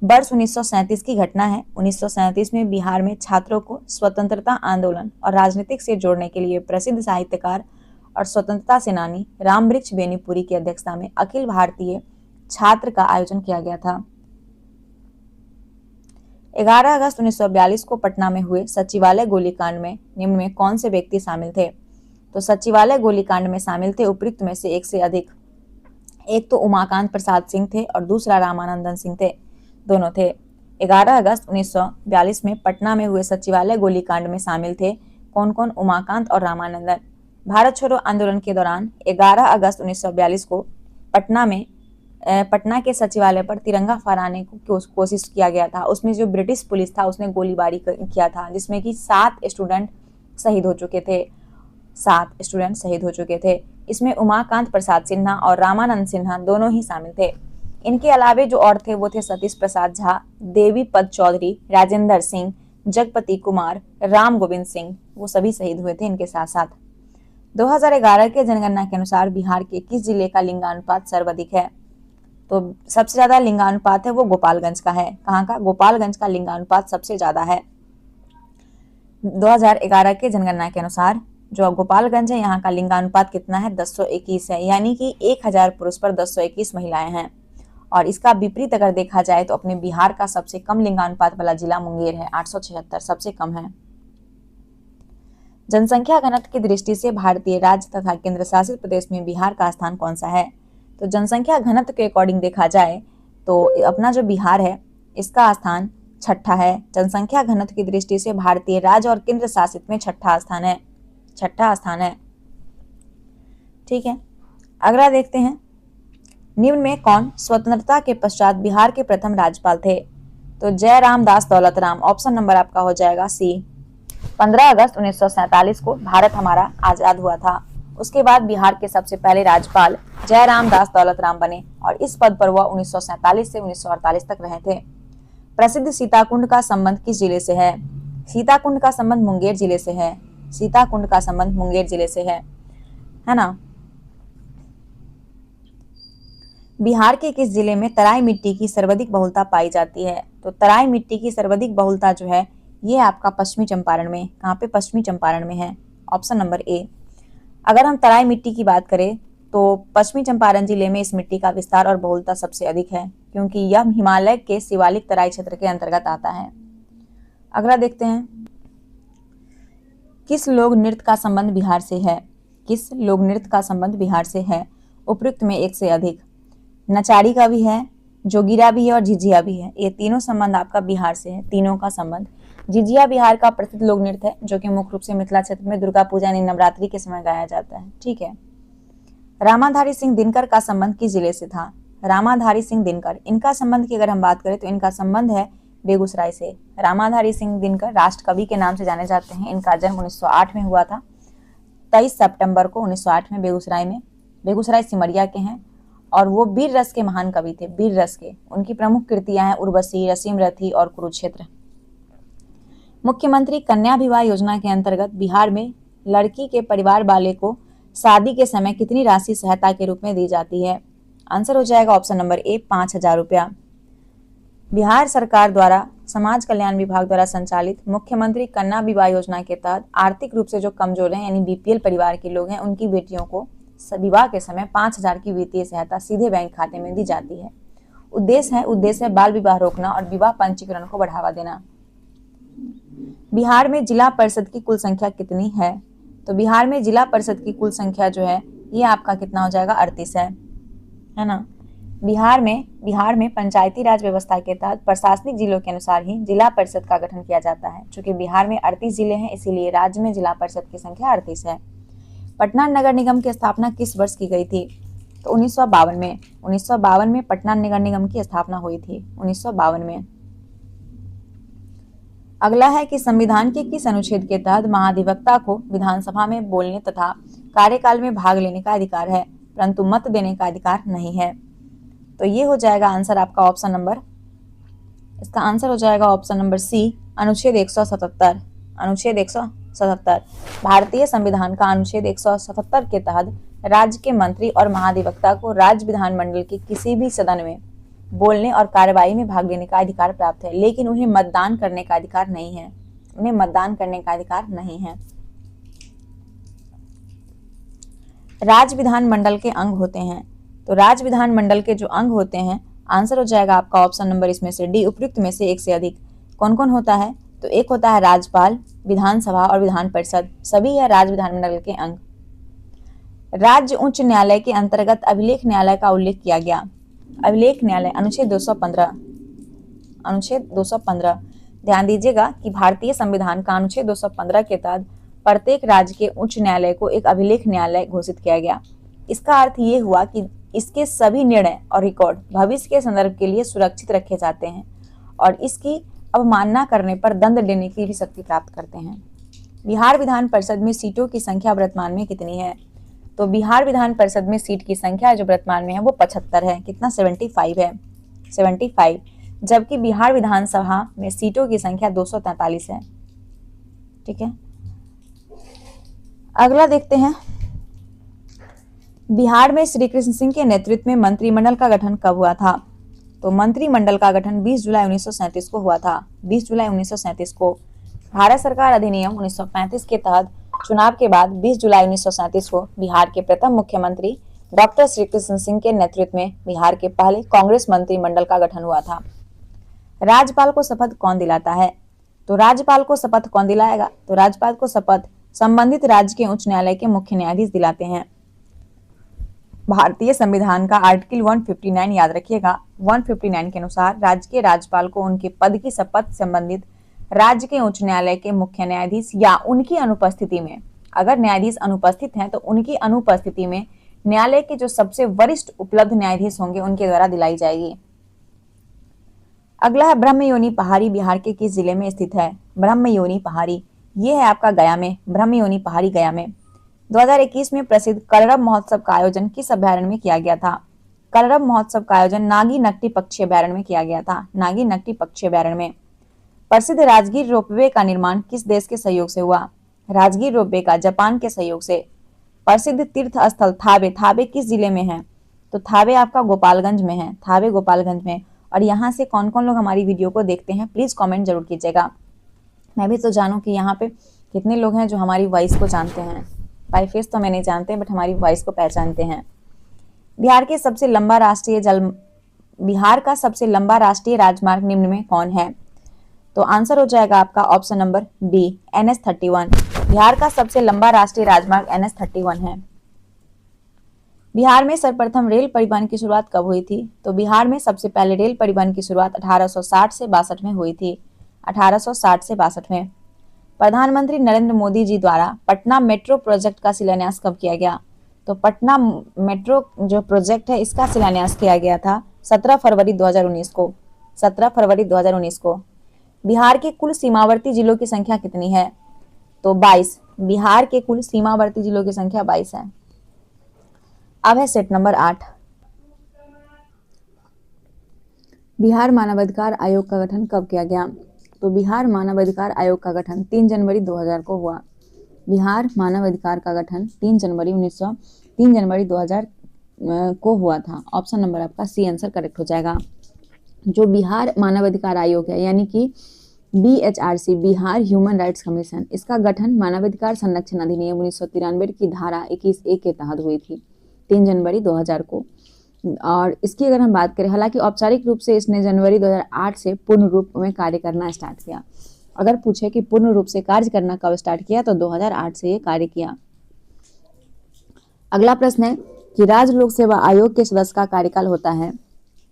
वर्ष 1937 की घटना है। 1937 में बिहार में छात्रों को स्वतंत्रता आंदोलन और राजनीतिक से जोड़ने के लिए प्रसिद्ध साहित्यकार और स्वतंत्रता सेनानी रामवृक्ष बेनीपुरी की अध्यक्षता में अखिल भारतीय छात्र का आयोजन किया गया था। 11 अगस्त 1942 को पटना में हुए सचिवालय गोलीकांड में निम्न में कौन से व्यक्ति शामिल थे? तो सचिवालय गोलीकांड में शामिल थे उपयुक्त में से एक से अधिक। एक तो उमाकांत प्रसाद सिंह थे और दूसरा रामानंदन सिंह थे, दोनों थे। 11 अगस्त 1942 में पटना में हुए सचिवालय गोलीकांड में शामिल थे कौन कौन? उमाकांत और रामानंदन। भारत छोड़ो आंदोलन के दौरान 11 अगस्त 1942 को पटना के सचिवालय पर तिरंगा फहराने की कोशिश किया गया था। उसमें जो ब्रिटिश पुलिस था उसने गोलीबारी किया था, जिसमें कि 7 स्टूडेंट शहीद हो चुके थे। 7 स्टूडेंट शहीद हो चुके थे। इसमें उमाकांत प्रसाद सिन्हा और रामानंद सिन्हा दोनों ही शामिल थे। इनके अलावे जो और थे वो थे सतीश प्रसाद झा, देवी पद चौधरी, राजेंद्र सिंह, जगपति कुमार, राम गोविंद सिंह, वो सभी शहीद हुए थे इनके साथ साथ। 2011 के जनगणना के अनुसार बिहार के किस जिले का लिंगानुपात सर्वाधिक है? तो सबसे ज्यादा लिंगानुपात है वो गोपालगंज का है। कहाँ का? गोपालगंज का लिंगानुपात सबसे ज्यादा है। 2011 के जनगणना के अनुसार जो गोपालगंज है यहाँ का लिंगानुपात कितना है? 1021 है, यानी कि 1000 पुरुष पर 1021 महिलाएं हैं। और इसका विपरीत अगर देखा जाए तो अपने बिहार का सबसे कम लिंगानुपात वाला जिला मुंगेर है, 876 सबसे कम है। जनसंख्या घनत्व की दृष्टि से भारतीय राज्य तथा केंद्र शासित प्रदेश में बिहार का स्थान कौन सा है? तो जनसंख्या घनत्व के अकॉर्डिंग देखा जाए तो अपना जो बिहार है इसका स्थान 6ठा है। जनसंख्या घनत्व की दृष्टि से भारतीय राज्य और केंद्र शासित में 6ठा स्थान है। 6ठा स्थान है। ठीक है, अगला देखते हैं। निम्न में कौन स्वतंत्रता के पश्चात बिहार के प्रथम राज्यपाल थे? तो जयराम दास दौलतराम। ऑप्शन नंबर आपका हो जाएगा सी। 15 अगस्त 1947 को भारत हमारा आजाद हुआ था। उसके बाद बिहार के सबसे पहले राज्यपाल जयराम दास दौलतराम बने और इस पद पर वह 1947 से 1948 तक रहे थे। प्रसिद्ध सीताकुंड का संबंध किस जिले से है? सीताकुंड का संबंध मुंगेर जिले से है। सीताकुंड का संबंध मुंगेर जिले से है ना। बिहार के किस जिले में तराई मिट्टी की सर्वाधिक बहुलता पाई जाती है? तो तराई मिट्टी की सर्वाधिक बहुलता जो है ये आपका पश्चिमी चंपारण में। कहाँ पे? पश्चिमी चंपारण में है। Option number A. अगर हम तराई मिट्टी की बात करें तो पश्चिमी चंपारण जिले में इस मिट्टी का विस्तार और बहुलता सबसे अधिक है, क्योंकि यह हिमालय के शिवालिक तराई क्षेत्र के अंतर्गत आता है। अगला देखते हैं, किस लोक नृत्य का संबंध बिहार से है? किस लोक नृत्य का संबंध बिहार से है? उपयुक्त में एक से अधिक। नचारी का भी है, जोगिरा भी है और झिझिया भी है। ये तीनों संबंध आपका बिहार से है, तीनों का संबंध। झिझिया बिहार का प्रसिद्ध लोक नृत्य है जो कि मुख्य रूप से मिथिला क्षेत्र में दुर्गा पूजा यानी नवरात्रि के समय गाया जाता है। ठीक है। रामाधारी सिंह दिनकर का संबंध किस जिले से था? रामाधारी सिंह दिनकर, इनका संबंध की अगर हम बात करें तो इनका संबंध है बेगूसराय से। रामाधारी सिंह दिनकर राष्ट्र कवि के नाम से जाने जाते हैं। इनका जन्म 1908 में हुआ था, 23 सितंबर को 1908 में बेगूसराय में। बेगूसराय सिमरिया के हैं और वो वीर रस के महान कवि थे, वीर रस के। उनकी प्रमुख कृतियां हैं उर्वशी, रसीम रथी और कुरुक्षेत्र। मुख्यमंत्री कन्या विवाह योजना के अंतर्गत बिहार में लड़की के परिवार वाले को शादी के समय कितनी राशि सहायता के रूप में दी जाती है? आंसर हो जाएगा ऑप्शन नंबर ए, 5,000 रुपया। बिहार सरकार द्वारा समाज कल्याण विभाग द्वारा संचालित मुख्यमंत्री कन्या विवाह योजना के तहत आर्थिक रूप से जो कमजोर हैं यानी बीपीएल परिवार के लोग हैं, उनकी बेटियों को विवाह के समय 5,000 की वित्तीय सहायता सीधे बैंक खाते में दी जाती है। उद्देश्य है बाल विवाह रोकना और विवाह पंजीकरण को बढ़ावा देना। बिहार में जिला परिषद की कुल संख्या कितनी है? तो बिहार में जिला परिषद की कुल संख्या जो है ये आपका कितना हो जाएगा? 38 है ना। बिहार में पंचायती राज व्यवस्था के तहत प्रशासनिक जिलों के अनुसार ही जिला परिषद का गठन किया जाता है। चूंकि बिहार में 38 जिले हैं, इसीलिए राज्य में जिला परिषद की संख्या 38 है। पटना नगर निगम की स्थापना किस वर्ष की गई थी? तो 1952 में। 1952 में पटना नगर निगम की स्थापना हुई थी, 1952 में। अगला है कि संविधान के किस अनुच्छेद के तहत महाधिवक्ता को विधानसभा में बोलने तथा कार्यकाल में भाग लेने का अधिकार है, परंतु मत देने का अधिकार नहीं है? तो ये हो जाएगा आंसर आपका ऑप्शन नंबर, इसका आंसर हो जाएगा ऑप्शन नंबर सी, अनुच्छेद 177। अनुच्छेद 177 भारतीय संविधान का अनुच्छेद 177 के तहत राज्य के मंत्री और महाधिवक्ता को राज्य विधानमंडल के किसी भी सदन में बोलने और कार्यवाही में भाग लेने का अधिकार प्राप्त है, लेकिन उन्हें मतदान करने का अधिकार नहीं है। उन्हें मतदान करने का अधिकार नहीं है। राज्य विधानमंडल के अंग होते हैं, तो राज्य विधानमंडल के जो अंग होते हैं, आंसर हो जाएगा आपका ऑप्शन नंबर इसमें से डी, उपयुक्त में से एक से अधिक। कौन कौन होता है? तो एक होता है राज्यपाल, विधानसभा और विधान परिषद, सभी है राज्य विधानमंडल के अंग। राज्य उच्च न्यायालय के अंतर्गत अभिलेख न्यायालय का उल्लेख किया गया। अभिलेख न्यायालय अनुच्छेद 215। अनुच्छेद 215 ध्यान दीजिएगा कि भारतीय संविधान का अनुच्छेद 215 के तहत प्रत्येक राज्य के उच्च न्यायालय को एक अभिलेख न्यायालय घोषित किया गया। इसका अर्थ ये हुआ कि इसके सभी निर्णय और रिकॉर्ड भविष्य के संदर्भ के लिए सुरक्षित रखे जाते हैं और इसकी अवमानना करने पर दंड देने की भी शक्ति प्राप्त करते हैं। बिहार विधान परिषद में सीटों की संख्या वर्तमान में कितनी है? तो बिहार विधान परिषद में सीट की संख्या जो वर्तमान में है वो 75 है। कितना? 75 है, 75। जबकि बिहार विधानसभा में सीटों की संख्या 243 है। ठीक है। अगला देखते हैं, बिहार में श्री कृष्ण सिंह के नेतृत्व में मंत्रिमंडल का गठन कब हुआ था? तो मंत्रिमंडल का गठन 20 जुलाई 1937 को हुआ था। 20 जुलाई 1937 को। भारत सरकार अधिनियम 1935 के तहत चुनाव के बाद 20 जुलाई 1937 को बिहार के प्रथम मुख्यमंत्री डॉक्टर श्री कृष्ण सिंह के नेतृत्व में बिहार के पहले कांग्रेस मंत्रिमंडल का गठन हुआ था। राज्यपाल को शपथ कौन दिलाता है? तो राज्यपाल को शपथ कौन दिलाएगा? तो राज्यपाल को शपथ संबंधित राज्य के उच्च न्यायालय के मुख्य न्यायाधीश दिलाते हैं। भारतीय संविधान का आर्टिकल 159 याद रखिएगा, 159 के अनुसार राज्य के राज्यपाल को उनके पद की शपथ संबंधित राज्य के उच्च न्यायालय के मुख्य न्यायाधीश या उनकी अनुपस्थिति में, अगर न्यायाधीश अनुपस्थित हैं तो उनकी अनुपस्थिति में न्यायालय के जो सबसे वरिष्ठ उपलब्ध न्यायाधीश होंगे उनके द्वारा दिलाई जाएगी। अगला है ब्रह्मयोनी पहाड़ी बिहार के किस जिले में स्थित है? ब्रह्मयोनी पहाड़ी ये है आपका गया में, ब्रह्मयोनी पहाड़ी गया में। 2021 में प्रसिद्ध कलरव महोत्सव का आयोजन किस अभ्यारण्य में किया गया था? कलरव महोत्सव का आयोजन नागी नक्टी पक्षी अभ्यारण्य में किया गया था। नागी नक्टी पक्षी अभ्यारण्य में। प्रसिद्ध राजगीर रोपवे का निर्माण किस देश के सहयोग से हुआ? राजगीर रोपवे का जापान के सहयोग से। प्रसिद्ध तीर्थ स्थल थावे, थावे किस जिले में है? तो थावे आपका गोपालगंज में है, थावे गोपालगंज में। और यहाँ से कौन कौन लोग हमारी वीडियो को देखते हैं प्लीज कमेंट जरूर कीजिएगा। मैं भी तो जानूं कि यहाँ पे कितने लोग हैं जो हमारी वॉइस को जानते हैं। बाय फेस तो मैं नहीं जानते, बट हमारी वॉइस को पहचानते हैं। बिहार का सबसे लंबा राष्ट्रीय राजमार्ग निम्न में कौन है? तो आंसर हो जाएगा आपका option number B, NH-31। Bihar का सबसे लंबा राष्ट्रीय राजमार्ग NH-31 है। बिहार में सर्वप्रथम रेल परिवहन की शुरुआत कब हुई थी? तो बिहार में सबसे पहले रेल परिवहन की शुरुआत 1860 से 62 में हुई थी। 1860 से 62 में। प्रधानमंत्री नरेंद्र मोदी जी द्वारा पटना मेट्रो प्रोजेक्ट का शिलान्यास कब किया गया? तो पटना मेट्रो जो प्रोजेक्ट है इसका शिलान्यास किया गया था 17 फरवरी 2019 को। 17 फरवरी 2019 को। बिहार के कुल सीमावर्ती जिलों की संख्या कितनी है? तो 22। बिहार के कुल सीमावर्ती जिलों की संख्या 22 है। अब है सेट नंबर 8। बिहार मानवाधिकार आयोग का गठन कब किया गया? तो बिहार मानवाधिकार आयोग का गठन 3 जनवरी 2000 को हुआ। बिहार मानवाधिकार का गठन 3 जनवरी 2000 को हुआ था। ऑप्शन नंबर आपका सी आंसर करेक्ट हो जाएगा। जो बिहार मानवाधिकार आयोग है यानी कि BHRC, Bihar human rights commission, इसका गठन मानवाधिकार संरक्षण अधिनियम 1993 की धारा 21A के तहत हुई थी 3 जनवरी 2000 को। और इसकी अगर हम बात करें, हालांकि औपचारिक रूप से इसने जनवरी 2008 से पूर्ण रूप में कार्य करना स्टार्ट किया। अगर पूछे कि पूर्ण रूप से कार्य करना कब स्टार्ट किया तो 2008 से ये कार्य किया। अगला प्रश्न है कि राज्य लोक सेवा आयोग के सदस्य का कार्यकाल होता है,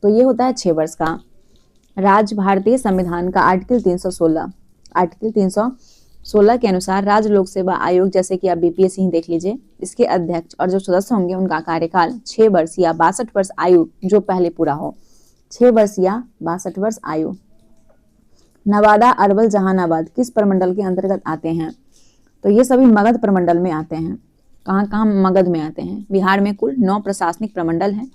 तो ये होता है 6 वर्ष का। राज्य भारतीय संविधान का आर्टिकल 316 के अनुसार राज्य लोक सेवा आयोग, जैसे कि आप BPSC ही देख लीजिए, इसके अध्यक्ष और जो सदस्य होंगे उनका कार्यकाल 6 वर्ष या 62 वर्ष आयु जो पहले पूरा हो। 6 वर्ष या 62 वर्ष आयु। नवादा, अरवल, जहानाबाद किस प्रमंडल के अंतर्गत आते हैं? तो ये सभी मगध प्रमंडल में आते हैं। कहाँ कहाँ मगध में आते हैं? बिहार में कुल 9 प्रशासनिक प्रमंडल हैं।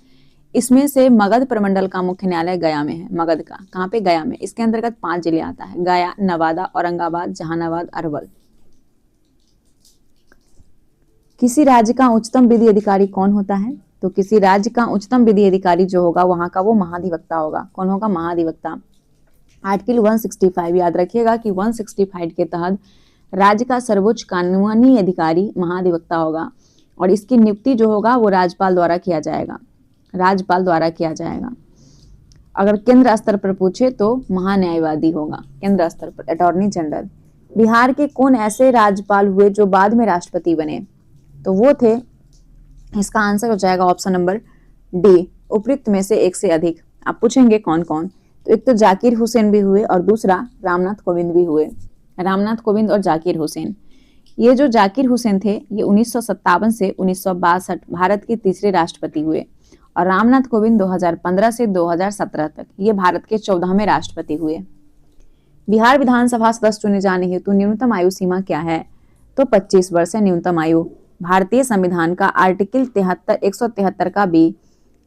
इसमें से मगध प्रमंडल का मुख्य न्यायालय गया में है। मगध का कहाँ पे? गया में। इसके अंतर्गत 5 जिले आता है, गया, नवादा, औरंगाबाद, जहानाबाद, अरवल। किसी राज्य का उच्चतम विधि अधिकारी कौन होता है? तो किसी राज्य का उच्चतम विधि अधिकारी जो होगा वहां का वो महाधिवक्ता होगा। कौन होगा? महाधिवक्ता। आर्टिकल 165 याद रखिएगा कि 165 के तहत राज्य का सर्वोच्च कानूनी अधिकारी महाधिवक्ता होगा और इसकी नियुक्ति जो होगा वो राज्यपाल द्वारा किया जाएगा। राज्यपाल द्वारा किया जाएगा। अगर केंद्र स्तर पर पूछे तो महान्यायवादी होगा, केंद्र स्तर पर अटॉर्नी जनरल। बिहार के कौन ऐसे राज्यपाल हुए जो बाद में राष्ट्रपति बने? तो वो थे, इसका आंसर हो जाएगा ऑप्शन नंबर डी, उपयुक्त में से एक से अधिक। आप पूछेंगे कौन कौन, तो एक तो जाकिर हुसैन भी हुए और दूसरा रामनाथ कोविंद भी हुए। रामनाथ कोविंद और जाकिर हुसैन। ये जो जाकिर हुसैन थे ये 1957 से 1962 भारत के तीसरे राष्ट्रपति हुए और रामनाथ कोविंद 2015 से 2017 तक ये भारत के 14वें राष्ट्रपति हुए। बिहार विधानसभा सदस्य चुने जाने हेतु न्यूनतम आयु सीमा क्या है? तो 25 वर्ष है न्यूनतम आयु। भारतीय संविधान का आर्टिकल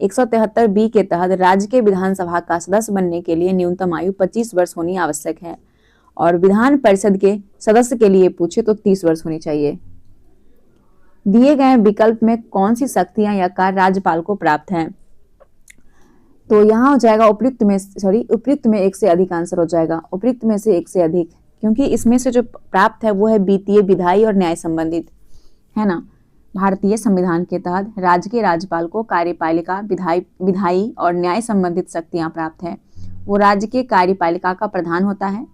173 बी के तहत राज्य के विधानसभा का सदस्य बनने के लिए न्यूनतम आयु 25 वर्ष होनी आवश्यक है और विधान परिषद के सदस्य के लिए पूछे तो 30 वर्ष होनी चाहिए। दिए गए विकल्प में कौन सी शक्तियां या कार्य राज्यपाल को प्राप्त हैं? तो यहाँ हो जाएगा उपयुक्त में एक से अधिक आंसर हो जाएगा। उपयुक्त में से एक से अधिक, क्योंकि इसमें से जो प्राप्त है वो है वित्तीय, विधायी और न्याय संबंधित, है ना। भारतीय संविधान के तहत राज्य के राज्यपाल को कार्यपालिका, विधायी और न्याय संबंधित शक्तियां प्राप्त है। वो राज्य के कार्यपालिका का प्रधान होता है,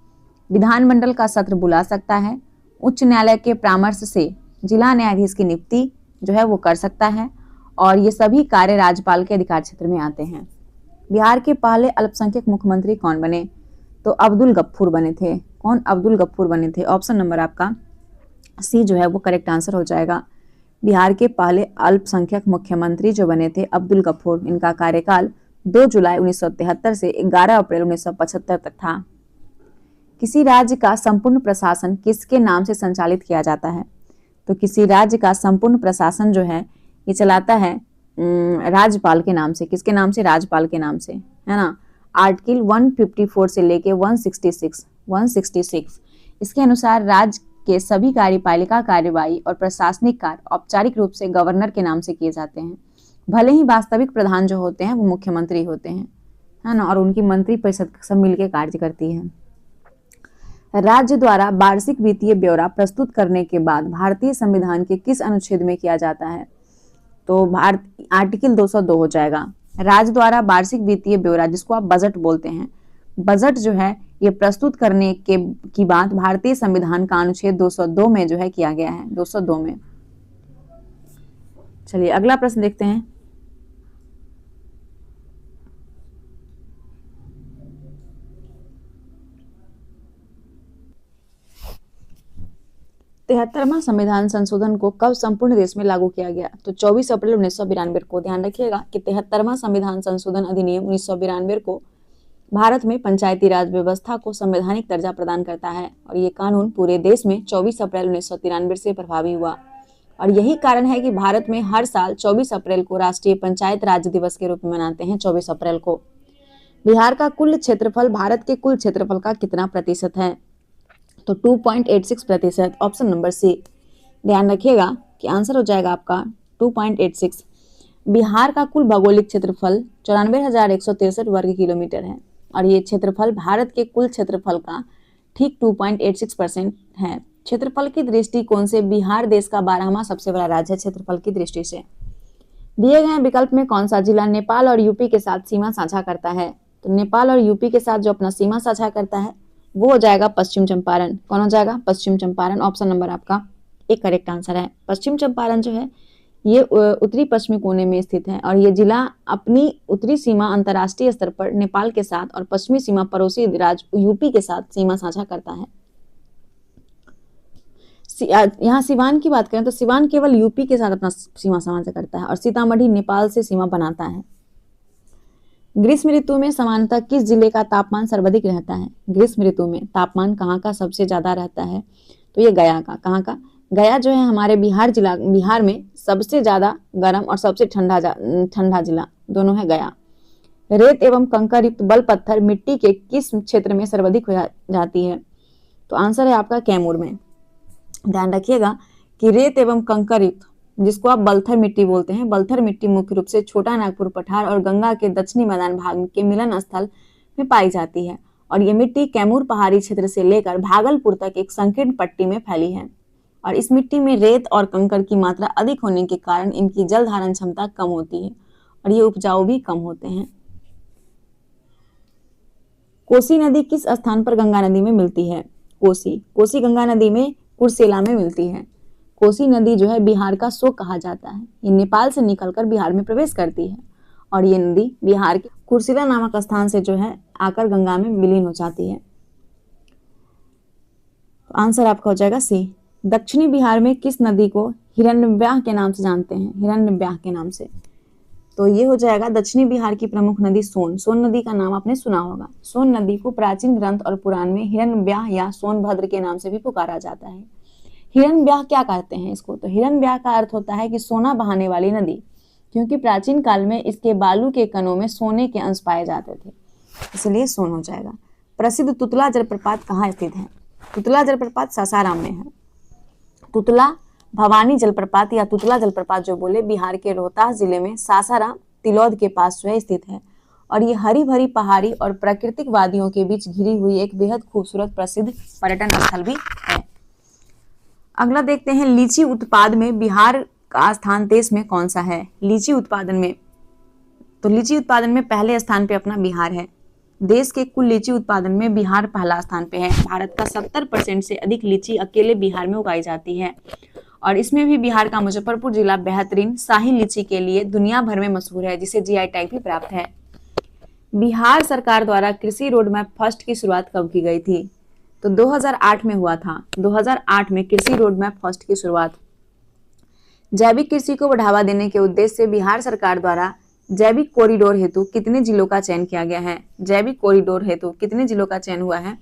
विधानमंडल का सत्र बुला सकता है, उच्च न्यायालय के परामर्श से जिला न्यायाधीश की नियुक्ति जो है वो कर सकता है और ये सभी कार्य राज्यपाल के अधिकार क्षेत्र में आते हैं। बिहार के पहले अल्पसंख्यक मुख्यमंत्री कौन बने? तो अब्दुल गफ्फूर बने थे। कौन? अब्दुल गफ्फूर बने थे। ऑप्शन नंबर आपका सी जो है वो करेक्ट आंसर हो जाएगा। बिहार के पहले अल्पसंख्यक मुख्यमंत्री जो बने थे अब्दुल गफ्फूर, इनका कार्यकाल 2 जुलाई 1973 से 11 अप्रैल 1975 तक था। किसी राज्य का संपूर्ण प्रशासन किसके नाम से संचालित किया जाता है? तो किसी राज्य का संपूर्ण प्रशासन जो है ये चलाता है राज्यपाल के नाम से। किसके नाम से? राज्यपाल के नाम से, है ना। आर्टिकल 154 से लेके 166 इसके अनुसार राज्य के सभी कार्यपालिका कार्यवाही और प्रशासनिक कार्य औपचारिक रूप से गवर्नर के नाम से किए जाते हैं। भले ही वास्तविक प्रधान जो होते हैं वो मुख्यमंत्री होते हैं, है ना, और उनकी मंत्री परिषद सब मिलकर कार्य करती है। राज्य द्वारा वार्षिक वित्तीय ब्यौरा प्रस्तुत करने के बाद भारतीय संविधान के किस अनुच्छेद में किया जाता है? तो आर्टिकल 202 हो जाएगा। राज्य द्वारा वार्षिक वित्तीय ब्यौरा, जिसको आप बजट बोलते हैं, बजट जो है ये प्रस्तुत करने की बात भारतीय संविधान का अनुच्छेद 202 में जो है किया गया है, 202 में। चलिए अगला प्रश्न देखते हैं। तिहत्तरवां संविधान संशोधन को कब संपूर्ण देश में लागू किया गया? तो 24 अप्रैल 1992 को। ध्यान रखिएगा कि 73वां संविधान संशोधन अधिनियम 1992 को भारत में पंचायती राज व्यवस्था को संवैधानिक दर्जा प्रदान करता है और ये कानून पूरे देश में 24 अप्रैल 1993 से प्रभावी हुआ। और यही कारण है कि भारत में हर साल 24 अप्रैल को राष्ट्रीय पंचायत राज दिवस के रूप में मनाते हैं, 24 अप्रैल को। बिहार का कुल क्षेत्रफल भारत के कुल क्षेत्रफल का कितना प्रतिशत है? तो 2.86%, ऑप्शन नंबर सी। ध्यान रखिएगा कि आंसर हो जाएगा आपका 2.86। बिहार का कुल भौगोलिक क्षेत्रफल 94,163 वर्ग किलोमीटर है और ये क्षेत्रफल भारत के कुल क्षेत्रफल का ठीक 2.86% है। क्षेत्रफल की दृष्टिकोण से बिहार देश का 12वां सबसे बड़ा राज्य है क्षेत्रफल की दृष्टि से। दिए गए विकल्प में कौन सा जिला नेपाल और यूपी के साथ सीमा साझा करता है? तो नेपाल और यूपी के साथ जो अपना सीमा साझा करता है वो हो जाएगा पश्चिम चंपारण। कौन हो जाएगा? पश्चिम चंपारण। ऑप्शन नंबर आपका एक करेक्ट आंसर है। पश्चिम चंपारण जो है ये उत्तरी पश्चिमी कोने में स्थित है और ये जिला अपनी उत्तरी सीमा अंतर्राष्ट्रीय स्तर पर नेपाल के साथ और पश्चिमी सीमा पड़ोसी राज्य यूपी के साथ सीमा साझा करता है। यहाँ सिवान की बात करें तो सिवान केवल यूपी के साथ अपना सीमा साझा करता है और सीतामढ़ी नेपाल से सीमा बनाता है। ग्रीष्म ऋतु में सामान्यतः किस जिले का तापमान सर्वाधिक रहता है? ग्रीष्म ऋतु में तापमान कहाँ का सबसे ज्यादा रहता है? तो ये गया का। कहाँ का? गया जो है हमारे बिहार में सबसे ज्यादा गर्म और सबसे ठंडा जिला दोनों है गया। रेत एवं कंकर युक्त बल पत्थर मिट्टी के किस क्षेत्र में सर्वाधिक हो जाती है? तो आंसर है आपका कैमूर में। ध्यान रखिएगा कि रेत एवं कंकर युक्त, जिसको आप बलथर मिट्टी बोलते हैं, बलथर मिट्टी मुख्य रूप से छोटा नागपुर पठार और गंगा के दक्षिणी मैदान भाग के मिलन स्थल में पाई जाती है और ये मिट्टी कैमूर पहाड़ी क्षेत्र से लेकर भागलपुर तक एक संकीर्ण पट्टी में फैली है और इस मिट्टी में रेत और कंकर की मात्रा अधिक होने के कारण इनकी जल धारण क्षमता कम होती है और ये उपजाऊ भी कम होते हैं। कोसी नदी किस स्थान पर गंगा नदी में मिलती है? कोसी गंगा नदी में कुर्सेला में मिलती है। कोसी नदी जो है बिहार का शोक कहा जाता है। ये नेपाल से निकलकर बिहार में प्रवेश करती है और ये नदी बिहार के कुर्सेला नामक स्थान से जो है आकर गंगा में विलीन हो जाती है। तो आंसर आपका हो जाएगा सी। दक्षिणी बिहार में किस नदी को हिरण्यव्याह के नाम से जानते हैं? हिरण्यव्याह के नाम से। तो ये हो जाएगा दक्षिणी बिहार की प्रमुख नदी सोन नदी का नाम आपने सुना होगा। सोन नदी को प्राचीन ग्रंथ और पुराण में हिरण्यव्याह या सोनभद्र के नाम से भी पुकारा जाता है। हिरण्यव्याह क्या कहते हैं इसको? तो हिरण्यव्याह का अर्थ होता है कि सोना बहाने वाली नदी, क्योंकि प्राचीन काल में इसके बालू के कणों में सोने के अंश पाए जाते थे, इसलिए सोन हो जाएगा। प्रसिद्ध तुतला जलप्रपात कहाँ स्थित है? तुतला जलप्रपात सासाराम में है। तुतला भवानी जलप्रपात या तुतला जलप्रपात जो बोले बिहार के रोहतास जिले में सासाराम तिलौद के पास जो है स्थित है और ये हरी भरी पहाड़ी और प्राकृतिक वादियों के बीच घिरी हुई एक बेहद खूबसूरत प्रसिद्ध पर्यटन स्थल भी है। अगला देखते हैं, लीची उत्पाद में बिहार का स्थान देश में कौन सा है? लीची उत्पादन में, तो लीची उत्पादन में पहले स्थान पे अपना बिहार है। देश के कुल लीची उत्पादन में बिहार पहला स्थान पे है। भारत का 70% से अधिक लीची अकेले बिहार में उगाई जाती है और इसमें भी बिहार का मुजफ्फरपुर जिला बेहतरीन शाही लीची के लिए दुनिया भर में मशहूर है, जिसे जीआई टैग भी प्राप्त है। बिहार सरकार द्वारा कृषि रोड मैप फर्स्ट की शुरुआत कब की गई थी? तो 2008 में हुआ था। 2008 में कृषि रोड मैप फर्स्ट की शुरुआत। जैविक कृषि को बढ़ावा देने के उद्देश्य से बिहार सरकार द्वारा जैविक कॉरिडोर हेतु कितने जिलों का चयन किया गया है? जैविक कॉरिडोर हेतु कितने जिलों का चयन हुआ है?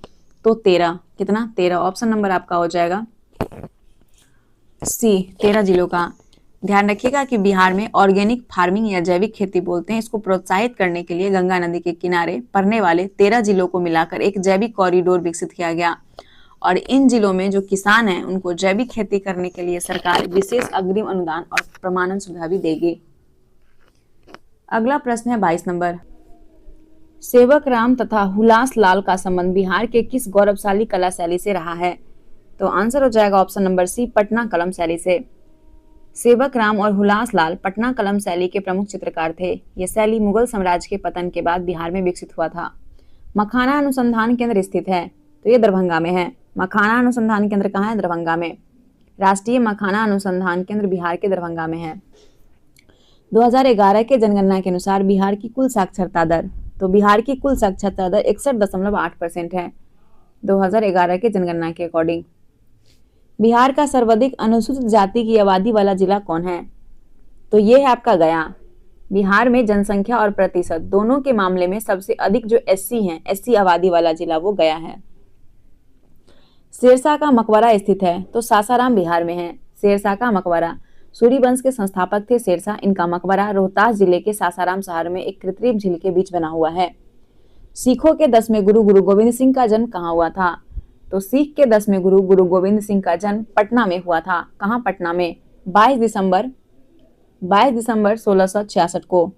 तो 13। कितना? 13। ऑप्शन नंबर आपका हो जाएगा सी 13 जिलों का। ध्यान रखिएगा कि बिहार में ऑर्गेनिक फार्मिंग या जैविक खेती बोलते हैं, इसको प्रोत्साहित करने के लिए गंगा नदी के किनारे पड़ने वाले 13 जिलों को मिलाकर एक जैविक कॉरिडोर विकसित किया गया और इन जिलों में जो किसान हैं उनको जैविक खेती करने के लिए सरकार विशेष अग्रिम अनुदान और प्रमाणन सुविधा भी देगी। अगला प्रश्न है 22 नंबर। सेवक राम तथा हुलास लाल का संबंध बिहार के किस गौरवशाली कला शैली से रहा है? तो आंसर हो जाएगा ऑप्शन नंबर सी, पटना कलम शैली से। सेवक राम और हुलास लाल पटना कलम शैली के प्रमुख चित्रकार थे। यह शैली मुगल साम्राज्य के पतन के बाद बिहार में विकसित हुआ था। मखाना अनुसंधान केंद्र स्थित है, तो ये दरभंगा में है। मखाना अनुसंधान केंद्र कहाँ है? दरभंगा में। राष्ट्रीय मखाना अनुसंधान केंद्र बिहार के दरभंगा में है। 2011 के जनगणना के अनुसार बिहार की कुल साक्षरता दर, तो बिहार की कुल साक्षरता दर 61.8% है 2011 के जनगणना के अकॉर्डिंग। बिहार का सर्वाधिक अनुसूचित जाति की आबादी वाला जिला कौन है? तो ये है आपका गया। बिहार में जनसंख्या और प्रतिशत दोनों के मामले में सबसे अधिक जो एससी हैं, एससी आबादी वाला जिला वो गया है। शेरशाह का मकबरा स्थित है, तो सासाराम बिहार में है। शेरशाह का मकबरा, सूरी वंश के संस्थापक थे शेरशाह। इनका मकबरा रोहतास जिले के सासाराम शहर में एक कृत्रिम झील के बीच बना हुआ है। सिखों के 10वें गुरु गुरु गोविंद सिंह का जन्म कहाँ हुआ था? तो सिख के 10वें गुरु गुरु गोविंद सिंह का जन्म पटना में हुआ था। कहाँ? पटना में 22 दिसंबर 1666 को।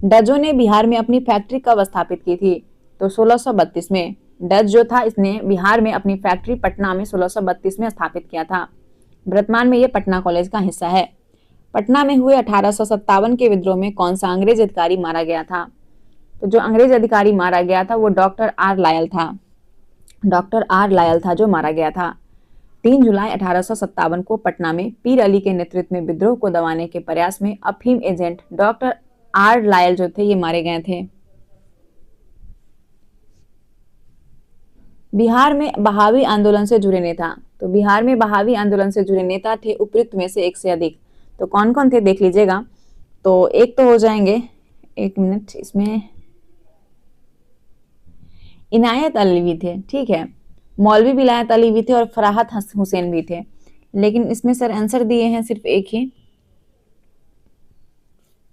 डचों ने बिहार में अपनी फैक्ट्री कब स्थापित की थी? तो 1632 में। डच जो था इसने बिहार में अपनी फैक्ट्री पटना में 1632 में स्थापित किया था। वर्तमान में ये पटना कॉलेज का हिस्सा है। पटना में हुए 1857 के विद्रोह में कौन सा अंग्रेज अधिकारी मारा गया था? तो जो अंग्रेज अधिकारी मारा गया था वो डॉक्टर आर लायल था। डॉक्टर आर लायल था जो मारा गया था। 3 जुलाई 1857 को पटना में पीर अली के नेतृत्व में विद्रोह को दबाने के प्रयास में अफीम एजेंट डॉक्टर आर लायल जो थे ये मारे गए थे। बिहार में बहावी आंदोलन से जुड़े नेता, तो बिहार में बहावी आंदोलन से जुड़े नेता थे उपयुक्त में से एक से अधिक। तो कौन कौन थे देख लीजिएगा। तो एक तो हो जाएंगे, एक मिनट, इसमें इनायत अली भी थे, ठीक है, मौलवी विलायत अली भी थे और फराहत हुसैन भी थे। लेकिन इसमें सर आंसर दिए हैं सिर्फ एक ही,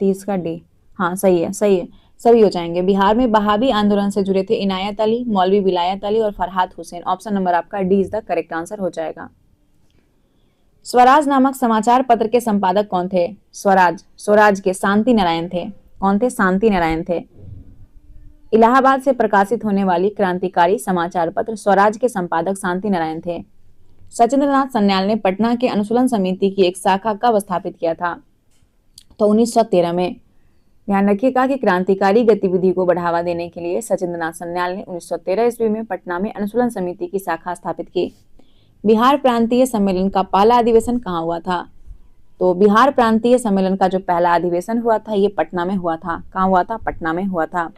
30 का डी। हाँ सही है, सही है, सभी हो जाएंगे। बिहार में बहावी आंदोलन से जुड़े थे इनायत अली, मौलवी विलायत अली और फरहात हुसैन। ऑप्शन नंबर आपका D is the correct answer हो जाएगा। स्वराज नामक समाचार पत्र के संपादक कौन थे? स्वराज के शांति नारायण थे। कौन थे? शांति नारायण थे। इलाहाबाद से प्रकाशित होने वाली क्रांतिकारी समाचार पत्र स्वराज के संपादक शांति नारायण थे। सचिंद्रनाथ सन्याल ने पटना के अनुशीलन समिति की एक शाखा कब स्थापित किया था? तो 1913 में। ध्यान रखिएगा कि क्रांतिकारी गतिविधि को बढ़ावा देने के लिए सचिंद्रनाथ सन्याल ने 1913 ईस्वी में पटना में अनुशीलन समिति की शाखा स्थापित की। बिहार प्रांतीय सम्मेलन का पहला अधिवेशन कहाँ हुआ था? तो बिहार प्रांतीय सम्मेलन का जो पहला अधिवेशन हुआ था ये पटना में हुआ था। कहाँ हुआ था? पटना में हुआ था।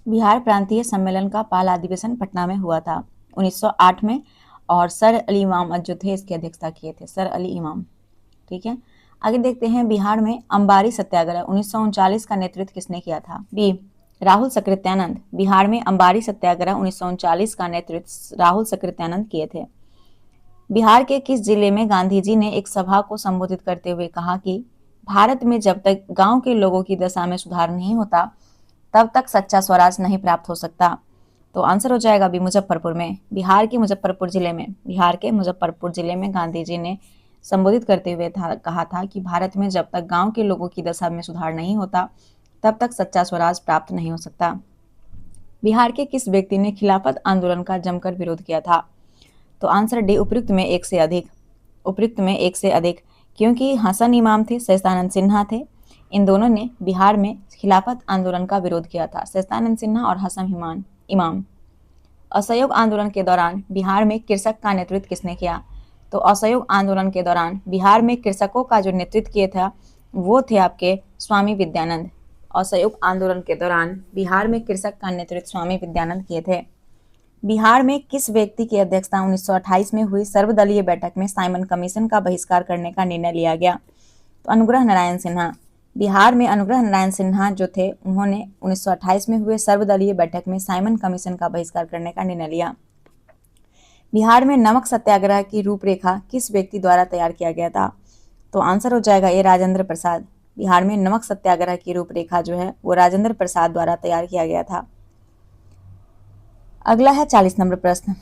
बिहार प्रांतीय सम्मेलन का पहला अधिवेशन पटना में हुआ था 1908 में और सर अली इमाम जो थे इसकी अध्यक्षता किए थे, सर अली इमाम। ठीक है, आगे देखते हैं। बिहार में अंबारी सत्याग्रह 1939 का नेतृत्व किसने किया था? बी राहुल सकृत्यानंद। बिहार में अंबारी सत्याग्रह 1939 का नेतृत्व राहुल सकृत्यानंद किए थे। बिहार के किस जिले में गांधी जी ने एक सभा को संबोधित करते हुए कहा कि भारत में जब तक गांव के लोगों की दशा में सुधार नहीं होता तब तक सच्चा स्वराज नहीं प्राप्त हो सकता? तो आंसर हो जाएगा भी मुजफ्फरपुर में। बिहार के मुजफ्फरपुर जिले में गांधी जी ने संबोधित करते हुए कहा था कि भारत में जब तक गांव के लोगों की दशा में सुधार नहीं होता तब तक सच्चा स्वराज प्राप्त नहीं हो सकता। बिहार के किस व्यक्ति ने खिलाफत आंदोलन का जमकर विरोध किया था? तो आंसर डी उपयुक्त में एक से अधिक, क्योंकि हसन इमाम थे, सैयदानंद सिन्हा थे। इन दोनों ने बिहार में खिलाफत आंदोलन का विरोध किया था, सैयदानंद सिन्हा और हसन इमाम। असहयोग आंदोलन के दौरान बिहार में कृषक का नेतृत्व किसने किया? तो असहयोग आंदोलन के दौरान बिहार में कृषकों का जो नेतृत्व किया था वो थे आपके स्वामी विद्यानंद। असहयोग आंदोलन के दौरान बिहार में कृषक का नेतृत्व स्वामी विद्यानंद किए थे। बिहार में किस व्यक्ति की अध्यक्षता 1928 में हुई सर्वदलीय बैठक में साइमन कमीशन का बहिष्कार करने का निर्णय लिया गया? तो अनुग्रह नारायण सिन्हा। बिहार में अनुग्रह नारायण सिन्हा जो थे उन्होंने 1928 में हुए सर्वदलीय बैठक में साइमन कमीशन का बहिष्कार करने का निर्णय लिया। बिहार में नमक सत्याग्रह की रूपरेखा किस व्यक्ति द्वारा तैयार किया गया था? तो आंसर हो जाएगा ए राजेंद्र प्रसाद। बिहार में नमक सत्याग्रह की रूपरेखा जो है वो राजेंद्र प्रसाद द्वारा तैयार किया गया था। अगला है 40 नंबर प्रश्न।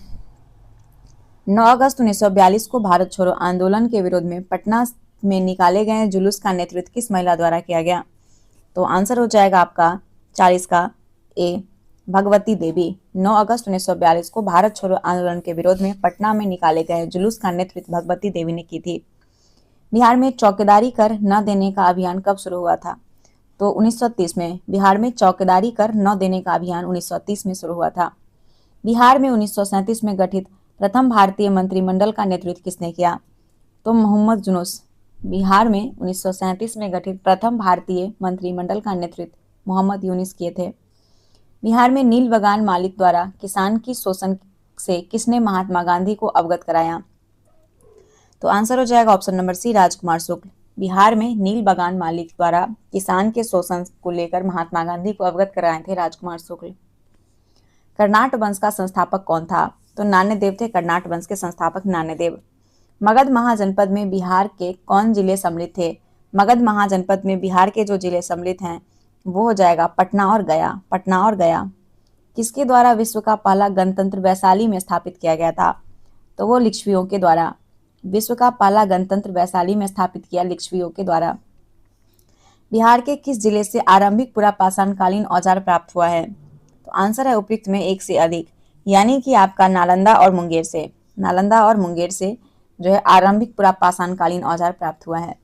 9 अगस्त 1942 को भारत छोड़ो आंदोलन के विरोध में पटना में निकाले गए जुलूस का नेतृत्व किस महिला द्वारा किया गया? तो आंसर हो जाएगा आपका 40 का ए भगवती देवी। 9 अगस्त 1942 को भारत छोड़ो आंदोलन के विरोध में पटना में निकाले गए जुलूस का नेतृत्व भगवती देवी ने की थी। बिहार में चौकीदारी कर न देने का अभियान कब शुरू हुआ था? तो 1930 में। बिहार में चौकीदारी कर न देने का अभियान 1930 में शुरू हुआ था। बिहार में 1937 में गठित प्रथम भारतीय मंत्रिमंडल का नेतृत्व किसने किया? तो मोहम्मद यूनुस। बिहार में 1937 में गठित प्रथम भारतीय मंत्रिमंडल का नेतृत्व मोहम्मद यूनुस किए थे। बिहार में नील बगान मालिक द्वारा किसान की शोषण से किसने महात्मा गांधी को अवगत कराया? तो आंसर हो जाएगा ऑप्शन नंबर सी राजकुमार शुक्ल। बिहार में नील बगान मालिक द्वारा किसान के शोषण को लेकर महात्मा गांधी को अवगत कराए थे राजकुमार शुक्ल। कर्नाट वंश का संस्थापक कौन था? तो नान्यदेव थे कर्नाट वंश के संस्थापक नान्यदेव। मगध महाजनपद में बिहार के कौन जिले सम्मिलित थे? मगध महाजनपद में बिहार के जो जिले सम्मिलित हैं वो हो जाएगा पटना और गया। पटना और गया। किसके द्वारा विश्व का पहला गणतंत्र वैशाली में स्थापित किया गया था? तो वो लिच्छवियों के द्वारा। विश्व का पहला गणतंत्र वैशाली में स्थापित किया लिच्छवियों के द्वारा। बिहार के किस जिले से आरंभिक पुरापाषाणकालीन औजार प्राप्त हुआ है? तो आंसर है उपयुक्त में एक से अधिक, यानी कि आपका नालंदा और मुंगेर से। नालंदा और मुंगेर से जो है आरंभिक पुरापाषाणकालीन औजार प्राप्त हुआ है।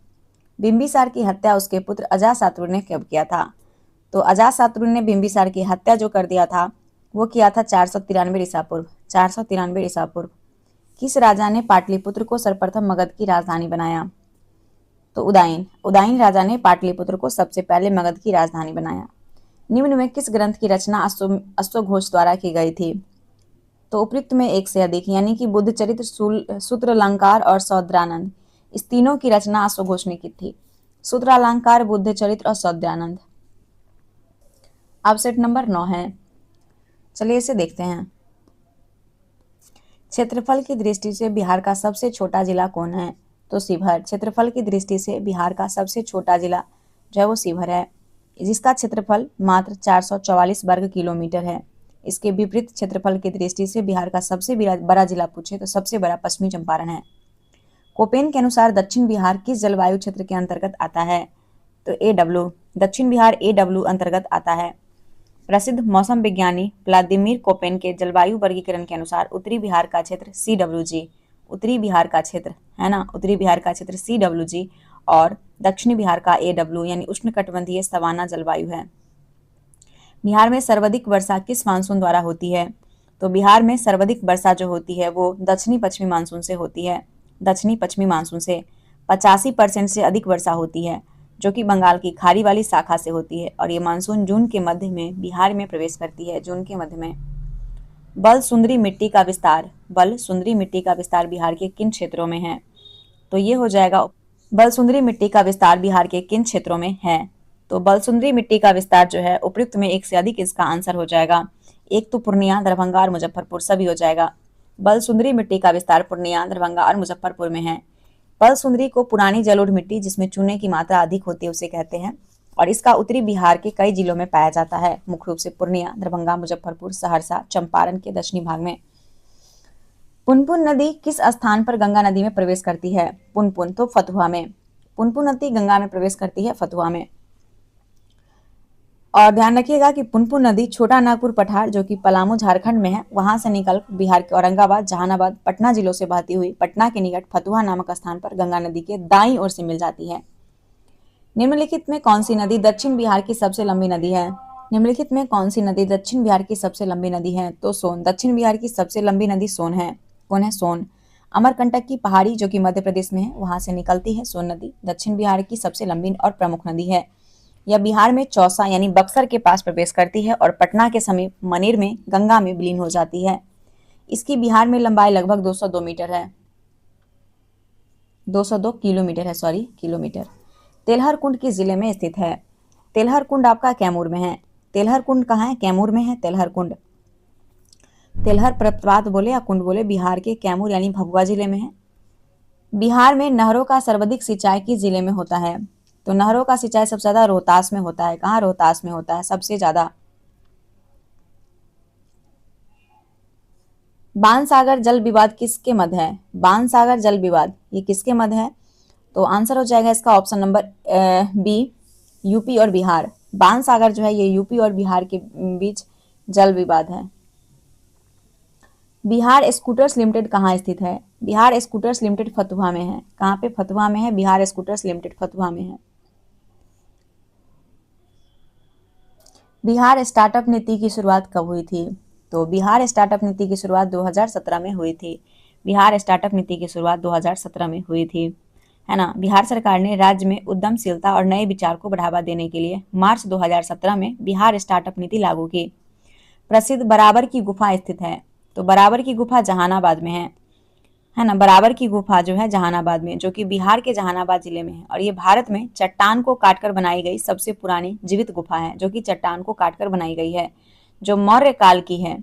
बिंबिसार की हत्या उसके पुत्र अजातशत्रु ने कब किया था? तो अजातशत्रु ने बिंबिसार की हत्या जो कर दिया था वो किया था 493 ईसा पूर्व। 493 ईसा पूर्व। किस राजा ने पाटलिपुत्र को सर्वप्रथम मगध की राजधानी बनाया? तो उदयन। उदयन राजा ने पाटलिपुत्र को सबसे पहले मगध की राजधानी बनाया। निम्न में किस ग्रंथ की रचना अश्वघोष द्वारा की गई थी? तो उपयुक्त में एक से अधिक, यानी कि बुद्ध चरित्र, सूत्रालंकार और सौद्रानंद, इस तीनों की रचना अश्वघोष ने की थी। सूत्रालंकार, बुद्ध चरित्र और सौद्रानंद। अब सेट नंबर 9 है, चलिए इसे देखते हैं। क्षेत्रफल की दृष्टि से बिहार का सबसे छोटा जिला कौन है? तो शिवहर। क्षेत्रफल की दृष्टि से बिहार का सबसे छोटा जिला जो है वो शिवहर है, जिसका क्षेत्रफल मात्र 444 वर्ग किलोमीटर है। इसके विपरीत क्षेत्रफल की दृष्टि से बिहार का सबसे बड़ा जिला पूछे तो सबसे बड़ा पश्चिमी चंपारण है। कोपेन के अनुसार दक्षिण बिहार किस जलवायु क्षेत्र के अंतर्गत आता है? तो AW। दक्षिण बिहार AW अंतर्गत आता है। प्रसिद्ध मौसम विज्ञानी व्लादिमीर कोपेन के जलवायु वर्गीकरण के अनुसार उत्तरी बिहार का क्षेत्र CWG, उत्तरी बिहार का क्षेत्र है ना, उत्तरी बिहार का क्षेत्र CWG और दक्षिणी बिहार का AW यानी उष्णकटिबंधीय सवाना जलवायु है। बिहार में सर्वाधिक वर्षा किस मानसून द्वारा होती है? तो बिहार में सर्वाधिक वर्षा जो होती है वो दक्षिणी पश्चिमी मानसून से होती है। दक्षिणी पश्चिमी मानसून से 85% से अधिक वर्षा होती है, जो कि बंगाल की खाड़ी वाली शाखा से होती है, और ये मानसून जून के मध्य में बिहार में प्रवेश करती है, जून के मध्य में। बलसुंदरी मिट्टी का विस्तार, बलसुंदरी मिट्टी का विस्तार बिहार के किन क्षेत्रों में है? तो ये हो जाएगा, बलसुंदरी मिट्टी का विस्तार बिहार के किन क्षेत्रों में है? तो बलसुंदरी मिट्टी का विस्तार जो है उपयुक्त में एक से अधिक, इसका आंसर हो जाएगा। एक तो पूर्णिया, दरभंगा और मुजफ्फरपुर सभी हो जाएगा। बलसुंदरी मिट्टी का विस्तार पूर्णिया, दरभंगा और मुजफ्फरपुर में है। बलसुंदरी को पुरानी जलोढ़ मिट्टी जिसमें चूने की मात्रा अधिक होती है उसे कहते हैं, और इसका उत्तरी बिहार के कई जिलों में पाया जाता है, मुख्य रूप से पूर्णिया, दरभंगा, मुजफ्फरपुर, सहरसा, चंपारण के दक्षिणी भाग में। पुनपुन नदी किस स्थान पर गंगा नदी में प्रवेश करती है? पुनपुन तो फतुहा में। पुनपुन नदी गंगा में प्रवेश करती है फतुहा में। और ध्यान रखिएगा कि पुनपुन नदी छोटा नागपुर पठार जो कि पलामू झारखंड में है, वहां से निकल बिहार के औरंगाबाद, जहानाबाद, पटना जिलों से बहती हुई पटना के निकट फतुहा नामक स्थान पर गंगा नदी के दाईं ओर से मिल जाती है। निम्नलिखित में कौन सी नदी दक्षिण बिहार की सबसे लंबी नदी है? निम्नलिखित में कौन सी नदी दक्षिण बिहार की सबसे लंबी नदी है? तो सोन। दक्षिण बिहार की सबसे लंबी नदी सोन है। कौन है? सोन। अमरकंटक की पहाड़ी जो कि मध्य प्रदेश में है, वहां से निकलती है सोन नदी, दक्षिण बिहार की सबसे लंबी और प्रमुख नदी है। यह बिहार में चौसा यानी बक्सर के पास प्रवेश करती है और पटना के समीप मनेर में गंगा में विलीन हो जाती है। इसकी बिहार में लंबाई लगभग 202 मीटर है, 202 किलोमीटर है, किलोमीटर। तेलहर कुंड किस जिले में स्थित है? तेलहर कुंड आपका कैमूर में है। तेलहर कुंड कहाँ है? कैमूर में है तेलहर कुंड। तेलहर प्रपात बोले या कुंड बोले बिहार के कैमूर यानी भभुआ जिले में है। बिहार में नहरों का सर्वाधिक सिंचाई किस जिले में होता है? तो नहरों का सिंचाई सबसे ज्यादा रोहतास में होता है। कहाँ? रोहतास में होता है सबसे ज्यादा। बाणसागर जल विवाद किसके मध्य है? बाणसागर जल विवाद ये किसके मध्य है? तो आंसर हो जाएगा इसका ऑप्शन नंबर बी, यूपी और बिहार। बाणसागर जो है ये यूपी और बिहार के बीच जल विवाद है। बिहार स्कूटर्स लिमिटेड कहाँ स्थित है? बिहार स्कूटर्स लिमिटेड फतुहा में है। कहाँ पे? फतुहा में है। बिहार स्कूटर्स लिमिटेड फतुहा में है। बिहार स्टार्टअप नीति की शुरुआत कब हुई थी? तो बिहार स्टार्टअप नीति की शुरुआत 2017 में हुई थी। बिहार स्टार्टअप नीति की शुरुआत 2017 में हुई थी, है ना। बिहार सरकार ने राज्य में उद्यमशीलता और नए विचार को बढ़ावा देने के लिए मार्च 2017 में बिहार स्टार्टअप नीति लागू की। प्रसिद्ध बराबर की गुफा स्थित है। तो बराबर की गुफा जहानाबाद में है ना। बराबर की गुफा जो है जहानाबाद में, जो कि बिहार के जहानाबाद जिले में है। और ये भारत में चट्टान को काटकर बनाई गई सबसे पुरानी जीवित गुफा है, जो कि चट्टान को काटकर बनाई गई है, जो मौर्य काल की है।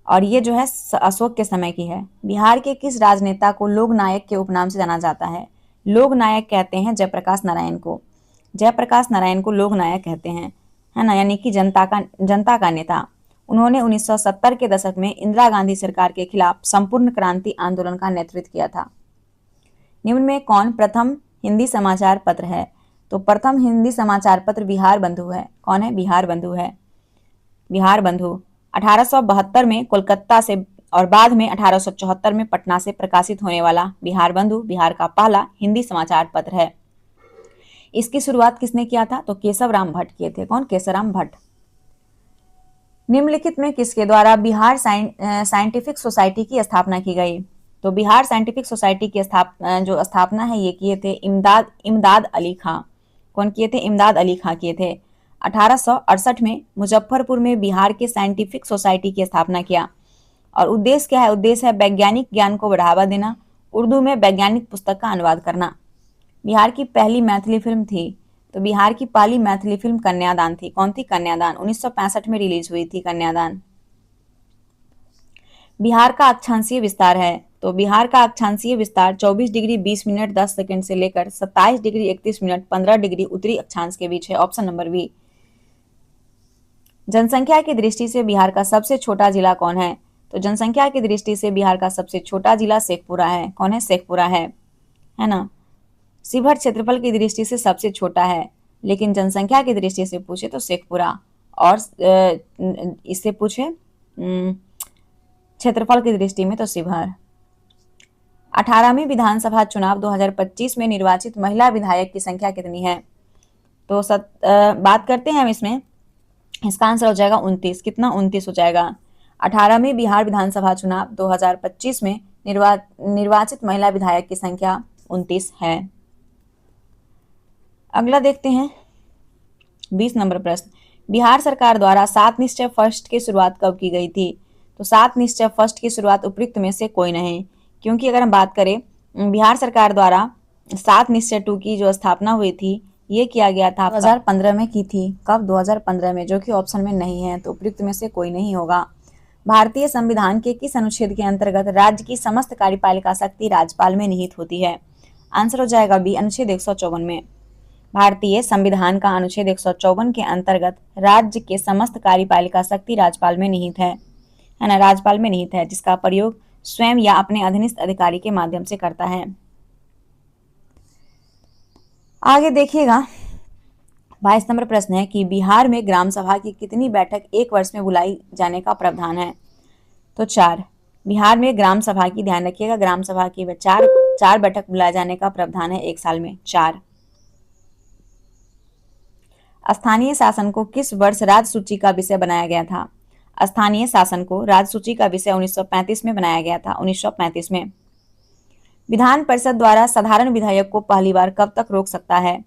और ये जो है अशोक के समय की है। बिहार के किस राजनेता को लोक नायक के उपनाम से जाना जाता है? लोक नायक कहते हैं जयप्रकाश नारायण को। जयप्रकाश नारायण को लोक नायक कहते हैं, है ना, यानी कि जनता का नेता। उन्होंने 1970 के दशक में इंदिरा गांधी सरकार के खिलाफ संपूर्ण क्रांति आंदोलन का नेतृत्व किया था। निम्न में कौन प्रथम हिंदी समाचार पत्र है? तो प्रथम हिंदी समाचार पत्र बिहार बंधु है। कौन है? बिहार बंधु है। बिहार बंधु 1872 में कोलकाता से और बाद में 1874 में पटना से प्रकाशित होने वाला बिहार बंधु बिहार का पहला हिंदी समाचार पत्र है। इसकी शुरुआत किसने किया था? तो केशव राम भट्ट किए थे। कौन? केशव राम भट्ट। निम्नलिखित में किसके द्वारा बिहार साइंटिफिक सोसाइटी की स्थापना की गई? तो बिहार साइंटिफिक सोसाइटी की स्थापना है ये किए थे इमदाद अली खां। कौन किए थे? इमदाद अली खां किए थे। 1868 में मुजफ्फरपुर में बिहार के साइंटिफिक सोसाइटी की स्थापना किया। और उद्देश्य क्या है? उद्देश्य है वैज्ञानिक ज्ञान को बढ़ावा देना, उर्दू में वैज्ञानिक पुस्तक का अनुवाद करना। बिहार की पहली मैथिली फिल्म थी, तो बिहार की पहली मैथिली फिल्म कन्यादान थी। कौन थी? कन्यादान। 1965 में रिलीज हुई थी कन्यादान। बिहार का अक्षांशीय विस्तार है। तो बिहार का अक्षांशीय विस्तार 24 डिग्री 20 मिनट 10 सेकंड से लेकर 27 डिग्री 31 मिनट 15 डिग्री उत्तरी अक्षांश के बीच है। Option number B. जनसंख्या की दृष्टि से बिहार का सबसे छोटा जिला कौन है? तो जनसंख्या की दृष्टि से बिहार का सबसे छोटा जिला शेखपुरा है। कौन है? शेखपुरा है ना। शिवहर क्षेत्रफल की दृष्टि से सबसे छोटा है, लेकिन जनसंख्या की दृष्टि से पूछे तो शेखपुरा, और इससे पूछे क्षेत्रफल की दृष्टि में तो शिवहर। 18वीं विधानसभा चुनाव 2025 में निर्वाचित महिला विधायक की संख्या कितनी है? तो बात करते हैं हम इसमें। इसका आंसर हो जाएगा 29। कितना? 29 हो जाएगा। 18वीं बिहार विधानसभा चुनाव 2025 में निर्वाचित महिला विधायक की संख्या 29 है। अगला देखते हैं 20 नंबर प्रश्न। बिहार सरकार द्वारा 7 निश्चय फर्स्ट की शुरुआत कब की गई थी? तो 7 निश्चय फर्स्ट की शुरुआत उपयुक्त में से कोई नहीं, क्योंकि अगर हम बात करें बिहार सरकार द्वारा 7 निश्चय 2 की जो स्थापना हुई थी ये किया गया था 2015 में की थी। कब? 2015 में, जो कि ऑप्शन में नहीं है, तो उपयुक्त में से कोई नहीं होगा। भारतीय संविधान के किस अनुच्छेद के अंतर्गत राज्य की समस्त कार्यपालिका शक्ति राज्यपाल में निहित होती है? आंसर हो जाएगा बी, अनुच्छेद 154 में। भारतीय संविधान का अनुच्छेद 154 के अंतर्गत राज्य के समस्त कार्यपालिका शक्ति राज्यपाल में निहित है ना, राज्यपाल में निहित है, जिसका प्रयोग स्वयं या अपने अधीनस्थ अधिकारी के माध्यम से करता है। आगे देखिएगा 22 नंबर प्रश्न है कि बिहार में ग्राम सभा की कितनी बैठक एक वर्ष में बुलाई जाने का प्रावधान है? तो 4। बिहार में ग्राम सभा की, ध्यान रखिएगा, ग्राम सभा की 4 बैठक बुलाए जाने का प्रावधान है एक साल में, 4। स्थानीय शासन को किस वर्ष राज्य सूची का विषय बनाया गया था? स्थानीय शासन को राज्य सूची का विषय 1935 में बनाया गया था, 1935 में। विधान परिषद द्वारा साधारण विधायक को पहली बार कब तक रोक सकता है?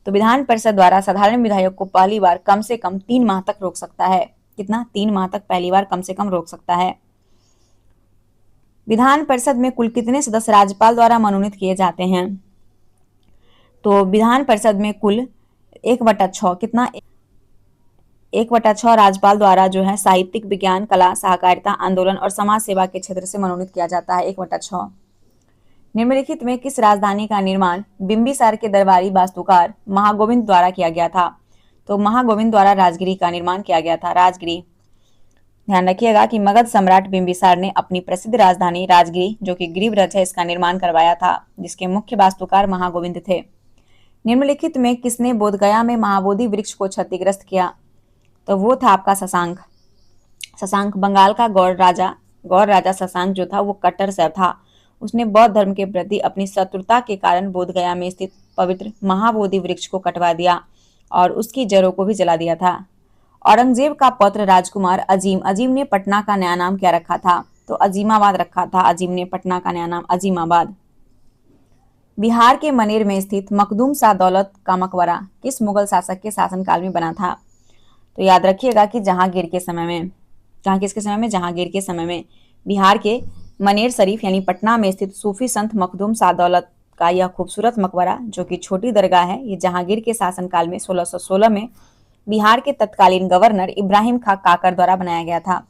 तो विधान परिषद द्वारा साधारण विधायक को पहली बार कम से कम 3 माह तक रोक सकता है। कितना? 3 माह तक पहली बार कम से कम रोक सकता है। विधान परिषद में कुल कितने सदस्य राज्यपाल द्वारा मनोनीत किए जाते हैं? तो विधान परिषद में कुल 1/6, कितना? 1/6 राज्यपाल द्वारा जो है साहित्यिक, विज्ञान, कला, सहकारिता, आंदोलन और समाज सेवा के क्षेत्र से मनोनीत किया जाता है। 1/6। निम्नलिखित में किस राजधानी का निर्माण बिंबिसार के दरबारी वास्तुकार महागोविंद द्वारा किया गया था? तो महागोविंद द्वारा राजगिरी का निर्माण किया गया था, राजगिरी। ध्यान रखिएगा कि मगध सम्राट बिंबिसार ने अपनी प्रसिद्ध राजधानी राजगिरी, जो कि गिरिव्रज है, इसका निर्माण करवाया था, जिसके मुख्य वास्तुकार महागोविंद थे। निम्नलिखित में किसने बोधगया में महाबोधि वृक्ष को क्षतिग्रस्त किया? तो वो था आपका शशांक। शशांक बंगाल का गौड़ राजा शशांक जो था वो कट्टर शैव था। उसने बौद्ध धर्म के प्रति अपनी शत्रुता के कारण बोधगया में स्थित पवित्र महाबोधि वृक्ष को कटवा दिया और उसकी जड़ों को भी जला दिया था। औरंगजेब का पौत्र राजकुमार अजीम ने पटना का नया नाम क्या रखा था? तो अजीमाबाद रखा था। अजीम ने पटना का नया नाम अजीमाबाद। बिहार के मनेर में स्थित मखदूम शाह दौलत का मकबरा किस मुगल शासक के शासनकाल में बना था? तो याद रखिएगा कि जहांगीर के समय में, जहांगीर के समय में बिहार के मनेर शरीफ यानी पटना में स्थित सूफी संत मखदूम शाह दौलत का यह खूबसूरत मकबरा, जो कि छोटी दरगाह है, ये जहांगीर के शासनकाल में 1616 में बिहार के तत्कालीन गवर्नर इब्राहिम खां काकर द्वारा बनाया गया था।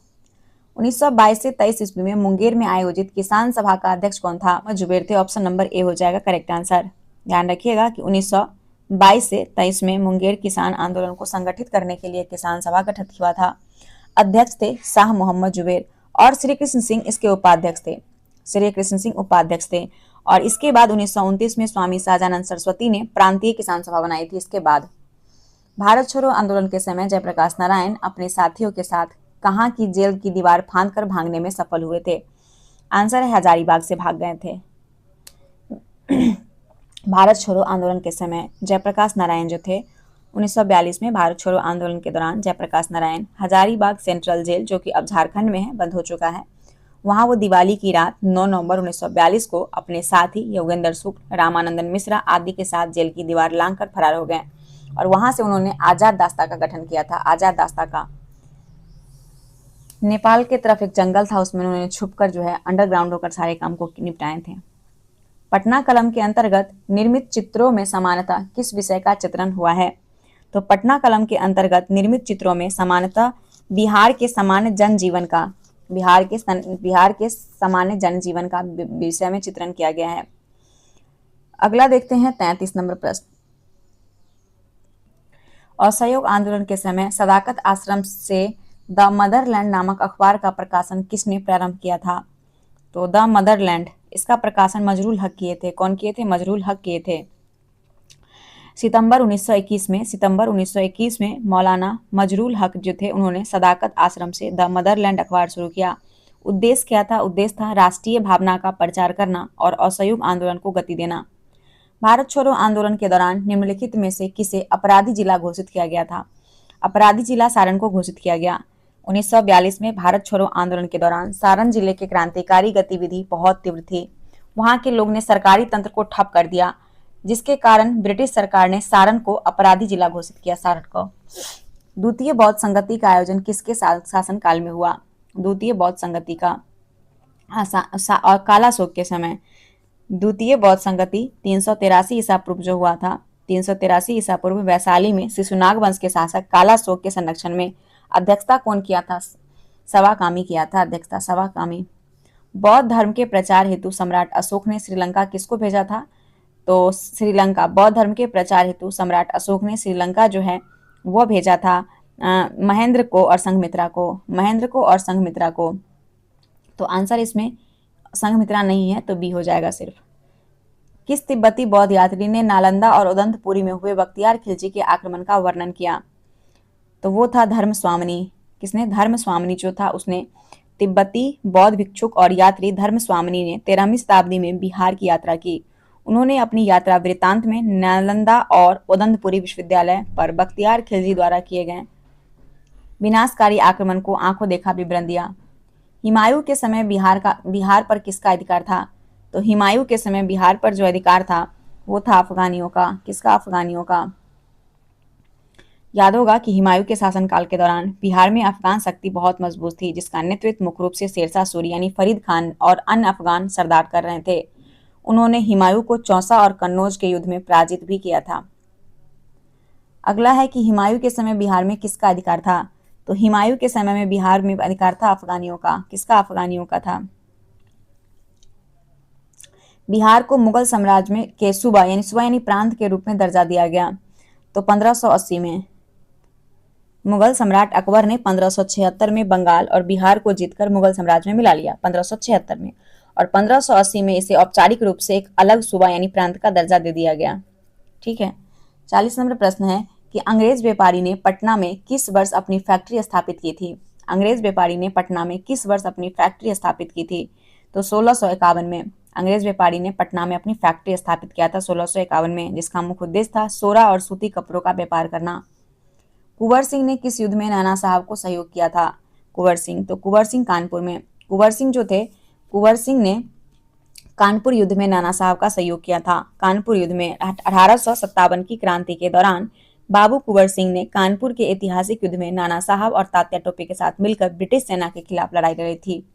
1922 से 23 ईस्वी में मुंगेर में आयोजित किसान सभा का अध्यक्ष कौन था? जुबेर थे। ऑप्शन नंबर ए हो जाएगा करेक्ट आंसर। ध्यान रखिएगा कि 1922 से 23 में मुंगेर किसान आंदोलन को संगठित करने के लिए किसान सभा गठित हुआ था। अध्यक्ष थे शाह मोहम्मद जुबेर और श्री कृष्ण सिंह इसके उपाध्यक्ष थे। और इसके बाद 1929 में स्वामी सहजानंद सरस्वती ने प्रांतीय किसान सभा बनाई थी। इसके बाद भारत छोड़ो आंदोलन के समय जयप्रकाश नारायण अपने साथियों के साथ कहाँ की जेल की दीवार फांदकर भागने में सफल हुए थे? आंसर है हजारीबाग से भाग गए थे। भारत छोड़ो आंदोलन के समय जयप्रकाश नारायण जो थे 1942 में भारत छोड़ो आंदोलन के दौरान जयप्रकाश नारायण हजारीबाग सेंट्रल जेल, जो कि अब झारखंड में है, बंद हो चुका है, वहां वो दिवाली की रात 9 नवंबर 1942 को अपने साथी योगेंद्र शुक्ल, रामानंदन मिश्रा आदि के साथ जेल की दीवार लांघकर फरार हो गए और वहां से उन्होंने आजाद दास्ता का गठन किया था। आजाद दास्ता का नेपाल के तरफ एक जंगल था, उसमें उन्होंने छुपकर जो है अंडरग्राउंड होकर सारे काम को निपटाए थे। पटना कलम के अंतर्गत निर्मित चित्रों में समानतः किस विषय का चित्रण हुआ है? तो पटना कलम के अंतर्गत निर्मित चित्रों में समानतः बिहार के सामान्य जनजीवन का विषय में चित्रण किया गया है। अगला देखते हैं 33 नंबर प्रश्न। असहयोग आंदोलन के समय सदाकत आश्रम से द मदरलैंड नामक अखबार का प्रकाशन किसने प्रारंभ किया था? तो द मदरलैंड, इसका प्रकाशन मजरूल हक किए थे। कौन किए थे? मजरूल हक किए थे। सितंबर 1921 में मौलाना मजरूल हक जो थे, उन्होंने सदाकत आश्रम से द मदरलैंड अखबार शुरू किया। उद्देश्य क्या था? उद्देश्य था राष्ट्रीय भावना का प्रचार करना और असहयोग आंदोलन को गति देना। भारत छोड़ो आंदोलन के दौरान निम्नलिखित में से किसे अपराधी जिला घोषित किया गया था? अपराधी जिला सारण को घोषित किया गया। 1942 में भारत छोड़ो आंदोलन के दौरान सारण जिले के क्रांतिकारी गतिविधि बहुत तीव्र थी। वहां के लोग ने सरकारी तंत्र को ठप कर दिया, जिसके कारण ब्रिटिश सरकार ने सारण को अपराधी जिला घोषित किया। सारण को। द्वितीय बौद्ध संगति का आयोजन किसके शासनकाल में हुआ? द्वितीय बौद्ध संगति का और कालाशोक के समय। द्वितीय बौद्ध संगति 383 ईसा पूर्व जो हुआ था, 383 ईसा पूर्व वैशाली में शिशुनाग वंश के शासक कालाशोक के संरक्षण में अध्यक्षता कौन किया था? सवाकामी किया था अध्यक्षता, सवाकामी। बौद्ध धर्म के प्रचार हेतु सम्राट अशोक ने श्रीलंका किसको भेजा था? तो श्रीलंका, बौद्ध धर्म के प्रचार हेतु सम्राट अशोक ने श्रीलंका जो है वो भेजा था महेंद्र को और संघमित्रा को। तो आंसर इसमें संघमित्रा नहीं है, तो बी हो जाएगा सिर्फ। किस तिब्बती बौद्ध यात्री ने नालंदा और उदंतपुरी में हुए बख्तियार खिलजी के आक्रमण का वर्णन किया? तो वो था धर्मस्वामिनी। किसने? धर्मस्वामिनी जो था उसने। तिब्बती बौद्ध भिक्षुक और यात्री धर्मस्वामिनी ने 13वीं शताब्दी में बिहार की यात्रा की। उन्होंने अपनी यात्रा वृत्तांत में नालंदा और उदंतपुरी विश्वविद्यालय पर बख्तियार खिलजी द्वारा किए गए विनाशकारी आक्रमण को आंखों देखा विवरण दिया। हुमायूं के समय बिहार पर किसका अधिकार था? तो हुमायूं के समय बिहार पर जो अधिकार था वो था अफगानियों का। किसका? अफगानियों का। याद होगा कि हुमायूं के शासनकाल के दौरान बिहार में अफगान शक्ति बहुत मजबूत थी, जिसका नेतृत्व मुख्य रूप से शेरशाह सूरी यानी फरीद खान और अन्य अफगान सरदार कर रहे थे। उन्होंने हुमायूं को चौसा और कन्नौज के युद्ध में पराजित भी किया था। अगला है कि हुमायूं के समय बिहार में किसका अधिकार था? तो हुमायूं के समय में बिहार में अधिकार था अफगानियों का। किसका? अफगानियों का था। बिहार को मुगल साम्राज्य में के सूबा यानी प्रांत के रूप में दर्जा दिया गया तो 1580 में। मुगल सम्राट अकबर ने 1576 में बंगाल और बिहार को जीतकर मुगल साम्राज्य में मिला लिया 1576 में, और 1580 में इसे औपचारिक रूप से एक अलग सूबा यानी प्रांत का दर्जा दे दिया गया। ठीक है। 40 नंबर प्रश्न है कि अंग्रेज व्यापारी ने पटना में किस वर्ष अपनी फैक्ट्री स्थापित की थी? अंग्रेज व्यापारी ने पटना में किस वर्ष अपनी फैक्ट्री स्थापित की थी? तो 1651 में अंग्रेज व्यापारी ने पटना में अपनी फैक्ट्री स्थापित किया था 1651 में, जिसका मुख्य उद्देश्य था सोरा और सूती कपड़ों का व्यापार करना। कुंवर सिंह ने किस युद्ध में नाना साहब को सहयोग किया था? कुंवर सिंह, तो कुंवर सिंह कानपुर में। कुंवर सिंह जो थे, कुंवर सिंह ने कानपुर युद्ध में नाना साहब का सहयोग किया था। कानपुर युद्ध में 1857 की क्रांति के दौरान बाबू कुंवर सिंह ने कानपुर के ऐतिहासिक युद्ध में नाना साहब और तात्या टोपे के साथ मिलकर ब्रिटिश सेना के खिलाफ लड़ाई लड़ी थी।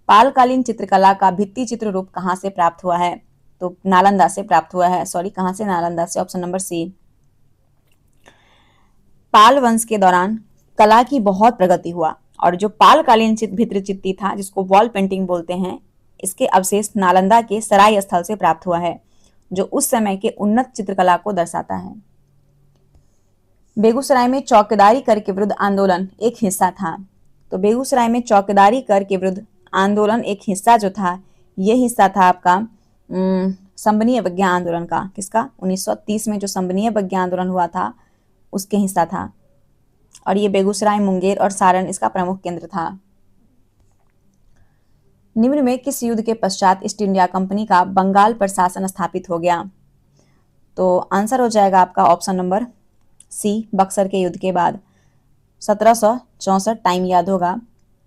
पालकालीन चित्रकला का भित्ति चित्र रूप कहाँ से प्राप्त हुआ है? तो नालंदा से प्राप्त हुआ है। कहाँ से? नालंदा से। Option number C. पाल वंश के दौरान कला की बहुत प्रगति हुआ और जो पालकालीन भित्ति चित्ती था, जिसको वॉल पेंटिंग बोलते हैं, इसके अवशेष नालंदा के सराय स्थल से प्राप्त हुआ है, जो उस समय के उन्नत चित्रकला को दर्शाता है। बेगूसराय में चौकीदारी कर के विरुद्ध आंदोलन एक हिस्सा था। तो बेगूसराय में चौकीदारी कर के विरुद्ध आंदोलन एक हिस्सा जो था, ये हिस्सा था आपका संबनीय अवज्ञा आंदोलन का। किसका? 1930 में जो संबनीय अवज्ञा आंदोलन हुआ था उसके हिस्सा था, और ये बेगूसराय, मुंगेर और सारण इसका प्रमुख केंद्र था। निम्न में किस युद्ध के पश्चात ईस्ट इंडिया कंपनी का बंगाल पर शासन स्थापित हो गया? तो आंसर हो जाएगा आपका ऑप्शन नंबर सी, बक्सर के युद्ध के बाद। 1764, टाइम याद होगा,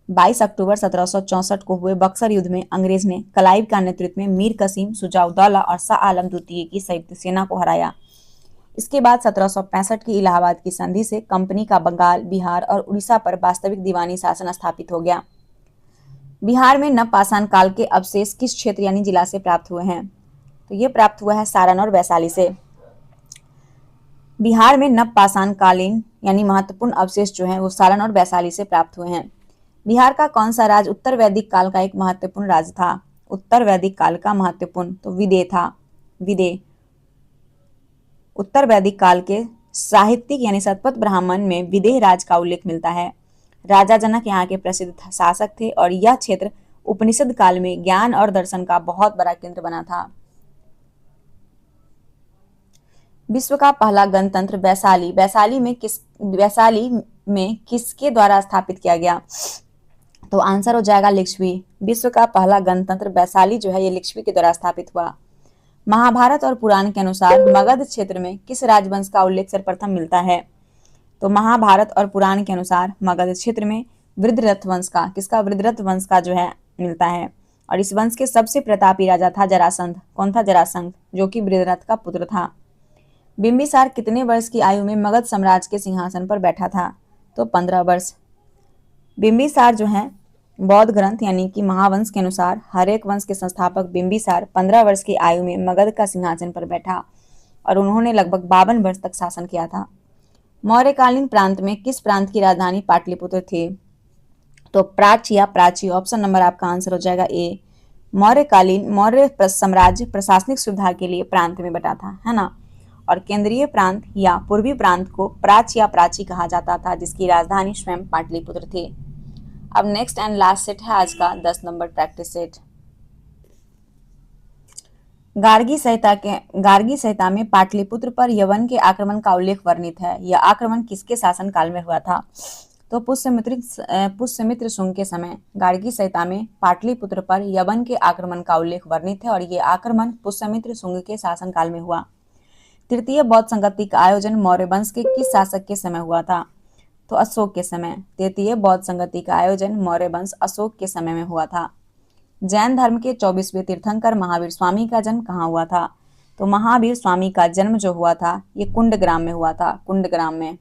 22 अक्टूबर 1764 को हुए बक्सर युद्ध में अंग्रेज ने क्लाइव का नेतृत्व में मीर कसीम, सुजाउद्दौला और शाह आलम द्वितीय की संयुक्त सेना को हराया। इसके बाद 1765 की इलाहाबाद की संधि से कंपनी का बंगाल, बिहार और उड़ीसा पर वास्तविक दीवानी शासन स्थापित हो गया। बिहार में नवपाषाण काल के अवशेष किस क्षेत्र यानी जिला से प्राप्त हुए हैं? तो ये प्राप्त हुआ है सारण और वैशाली से। बिहार में नवपाषाण कालीन यानी महत्वपूर्ण अवशेष जो हैं वो सारण और वैशाली से प्राप्त हुए हैं। बिहार का कौन सा राज्य उत्तर वैदिक काल का एक महत्वपूर्ण राज्य था? उत्तर वैदिक काल का महत्वपूर्ण, तो विदेह था। विदेह उत्तर वैदिक काल के साहित्यिक यानी शतपथ ब्राह्मण में विदेह राज का उल्लेख मिलता है। राजा जनक यहाँ के प्रसिद्ध शासक थे और यह क्षेत्र उपनिषद काल में ज्ञान और दर्शन का बहुत बड़ा केंद्र बना था। विश्व का पहला गणतंत्र वैशाली में किसके द्वारा स्थापित किया गया? तो आंसर हो जाएगा लिच्छवी। विश्व का पहला गणतंत्र वैशाली जो है ये लिच्छवी के द्वारा स्थापित हुआ। महाभारत और पुराण के अनुसार मगध क्षेत्र में किस राजवंश का उल्लेख सर्वप्रथम मिलता है? तो महाभारत और पुराण के अनुसार मगध क्षेत्र में वृद्धरथ वंश का, किसका? वृद्धरथ वंश का जो है मिलता है, और इस वंश के सबसे प्रतापी राजा था जरासंध। कौन था? जरासंध, जो कि वृद्धरथ का पुत्र था। बिंबिसार कितने वर्ष की आयु में मगध साम्राज्य के सिंहासन पर बैठा था? तो 15 वर्ष। बिंबिसार जो है बौद्ध ग्रंथ यानी कि महावंश के अनुसार हर एक वंश के संस्थापक बिंबिसार 15 वर्ष की आयु में मगध का सिंहासन पर बैठा और उन्होंने लगभग 52 वर्ष तक शासन किया था। मौर्यकालीन प्रांत में किस प्रांत की राजधानी पाटलिपुत्र थी? तो प्राच या प्राची। ऑप्शन नंबर आपका आंसर हो जाएगा ए। मौर्य साम्राज्य प्रशासनिक सुविधा के लिए प्रांत में बटा था, है ना, और केंद्रीय प्रांत या पूर्वी प्रांत को प्राच या प्राची कहा जाता था, जिसकी राजधानी स्वयं पाटलिपुत्र थी। अब नेक्स्ट एंड लास्ट सेट है आज का 10 नंबर प्रैक्टिस सेट। गार्गी संहिता में पाटलिपुत्र पर यवन के आक्रमण का उल्लेख वर्णित है। यह आक्रमण किसके शासन काल में हुआ था? तो पुष्यमित्र शुंग के समय गार्गी संहिता में पाटलिपुत्र पर यवन के आक्रमण का उल्लेख वर्णित है और ये आक्रमण पुष्यमित्र शुंग के शासन काल में हुआ। तृतीय बौद्ध संगति का आयोजन मौर्य वंश के किस शासक के समय हुआ था? तो अशोक के समय। तृतीय बौद्ध संगति का आयोजन मौर्य वंश अशोक के समय में हुआ था। जैन धर्म के 24वें तीर्थंकर महावीर स्वामी का जन्म कहाँ हुआ था? तो महावीर स्वामी का जन्म जो हुआ था ये कुंडग्राम में हुआ था, कुंडग्राम में।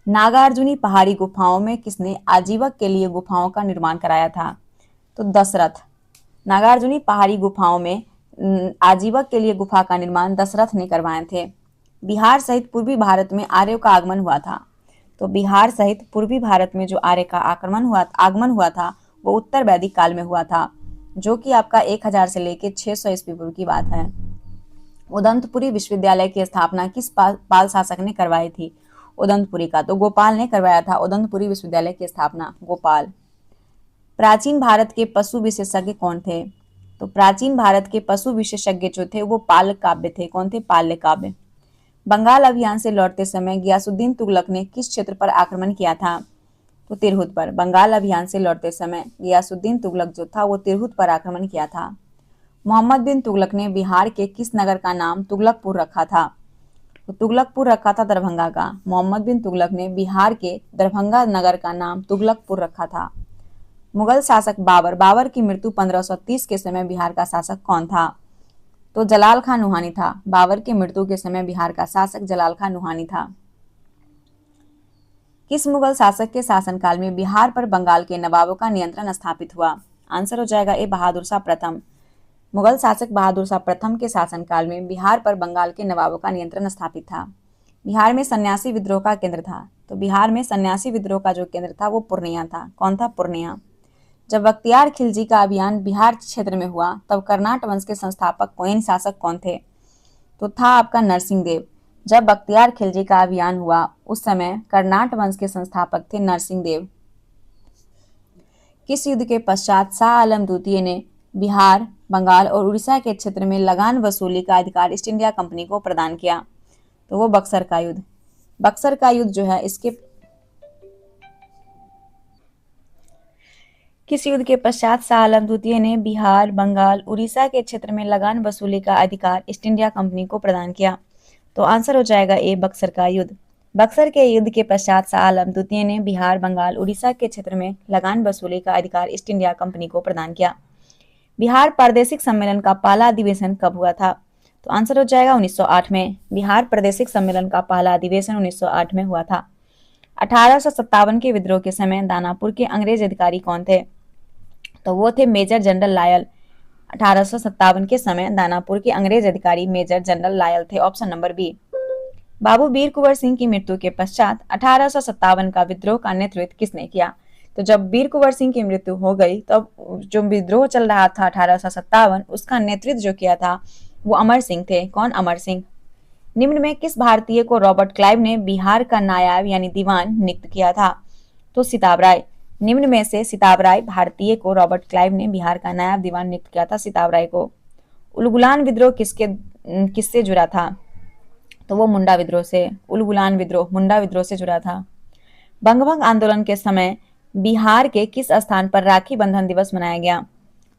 नागार्जुनी पहाड़ी गुफाओं में किसने आजीवक के लिए गुफाओं का निर्माण कराया था? तो दशरथ। नागार्जुनी पहाड़ी गुफाओं में आजीवक के लिए गुफा का निर्माण दशरथ ने करवाए थे। बिहार सहित पूर्वी भारत में आर्यों का आगमन हुआ था। तो बिहार सहित पूर्वी भारत में जो आर्य का आगमन हुआ था वो उत्तर वैदिक काल में हुआ था, जो कि आपका 1000 से लेकर 600 ईस्वी पूर्व की बात है। उदंतपुरी विश्वविद्यालय की स्थापना किस पाल शासक ने करवाई थी? उदंतपुरी का तो गोपाल ने करवाया था उदंतपुरी विश्वविद्यालय की स्थापना, गोपाल। प्राचीन भारत के पशु विशेषज्ञ कौन थे? तो प्राचीन भारत के पशु विशेषज्ञ जो थे वो पाल काव्य थे। कौन थे? पाल्य काव्य। बंगाल अभियान से लौटते समय गियासुद्दीन तुगलक ने किस क्षेत्र पर आक्रमण किया था? तो तिरहुत पर। बंगाल अभियान से लौटते समय गियासुद्दीन तुगलक जो था वो तिरहुत पर आक्रमण किया था। मोहम्मद बिन तुगलक ने बिहार के किस नगर का नाम तुगलकपुर रखा था? तो तुगलकपुर रखा था दरभंगा का। मोहम्मद बिन तुगलक ने बिहार के दरभंगा नगर का नाम तुगलकपुर रखा था। मुगल शासक बाबर की मृत्यु 1530 के समय बिहार का शासक कौन था? तो जलाल खान नुहानी था। बाबर की मृत्यु के समय बिहार का शासक जलाल खान नुहानी था। किस मुगल शासक के शासनकाल में बिहार पर बंगाल के नवाबों का नियंत्रण स्थापित हुआ? आंसर हो जाएगा ए बहादुर शाह प्रथम। मुगल शासक बहादुर शाह प्रथम के शासनकाल में बिहार पर बंगाल के नवाबों का नियंत्रण स्थापित था। बिहार में सन्यासी विद्रोह का केंद्र था। तो बिहार में सन्यासी विद्रोह का जो केंद्र था वो पूर्णिया था। कौन था? पूर्णिया। जब बख्तियार खिलजी का अभियान बिहार क्षेत्र में हुआ तब कर्नाट वंश के संस्थापक कोयन शासक कौन थे? तो था आपका नरसिंह देव। जब बख्तियार खिलजी का अभियान हुआ उस समय कर्नाट वंश के संस्थापक थे नरसिंह देव। किस युद्ध के पश्चात शाह आलम द्वितीय ने बिहार, बंगाल और उड़ीसा के क्षेत्र में लगान वसूली का अधिकार ईस्ट इंडिया कंपनी को प्रदान किया? तो वो बक्सर का युद्ध। बक्सर का युद्ध जो है इसके किस युद्ध के पश्चात शाह आलम द्वितीय ने बिहार, बंगाल, उड़ीसा के क्षेत्र में लगान वसूली का अधिकार ईस्ट इंडिया कंपनी को प्रदान किया? तो आंसर हो जाएगा ए बक्सर का युद्ध। बक्सर के युद्ध के पश्चात शाह आलम द्वितीय ने बिहार, बंगाल, उड़ीसा के क्षेत्र में लगान वसूली का अधिकार ईस्ट इंडिया कंपनी को प्रदान किया। बिहार प्रादेशिक सम्मेलन का पहला अधिवेशन कब हुआ था? तो आंसर हो जाएगा 1908 में। बिहार प्रादेशिक सम्मेलन का पहला अधिवेशन 1908 में हुआ था। 1857 के विद्रोह के समय दानापुर के अंग्रेज अधिकारी कौन थे? तो वो थे मेजर जनरल लायल। 1857 के समय दानापुर के अंग्रेज अधिकारी मेजर जनरल लायल थे। Option number B. Babu Veer Kunwar Singh की मृत्यु के पश्चात 1857 का विद्रोह का नेतृत्व किसने किया? तो जब वीर कुंवर सिंह की मृत्यु हो गई तब जो विद्रोह चल रहा था 1857 उसका नेतृत्व जो किया था वो अमर सिंह थे। कौन? अमर सिंह। निम्न में किस भारतीय को रॉबर्ट क्लाइव ने बिहार का नायब यानी दीवान नियुक्त किया था? तो सिताब राय। निम्न में से सिताब राय भारतीय को रॉबर्ट क्लाइव ने बिहार का नायब दीवान नियुक्त किया था सिताब राय को। उलगुलान विद्रोह किससे जुड़ा था? तो वो मुंडा विद्रोह से। उलगुलान विद्रोह मुंडा विद्रोह से जुड़ा था। बंगभंग आंदोलन के समय बिहार के किस स्थान पर राखी बंधन दिवस मनाया गया?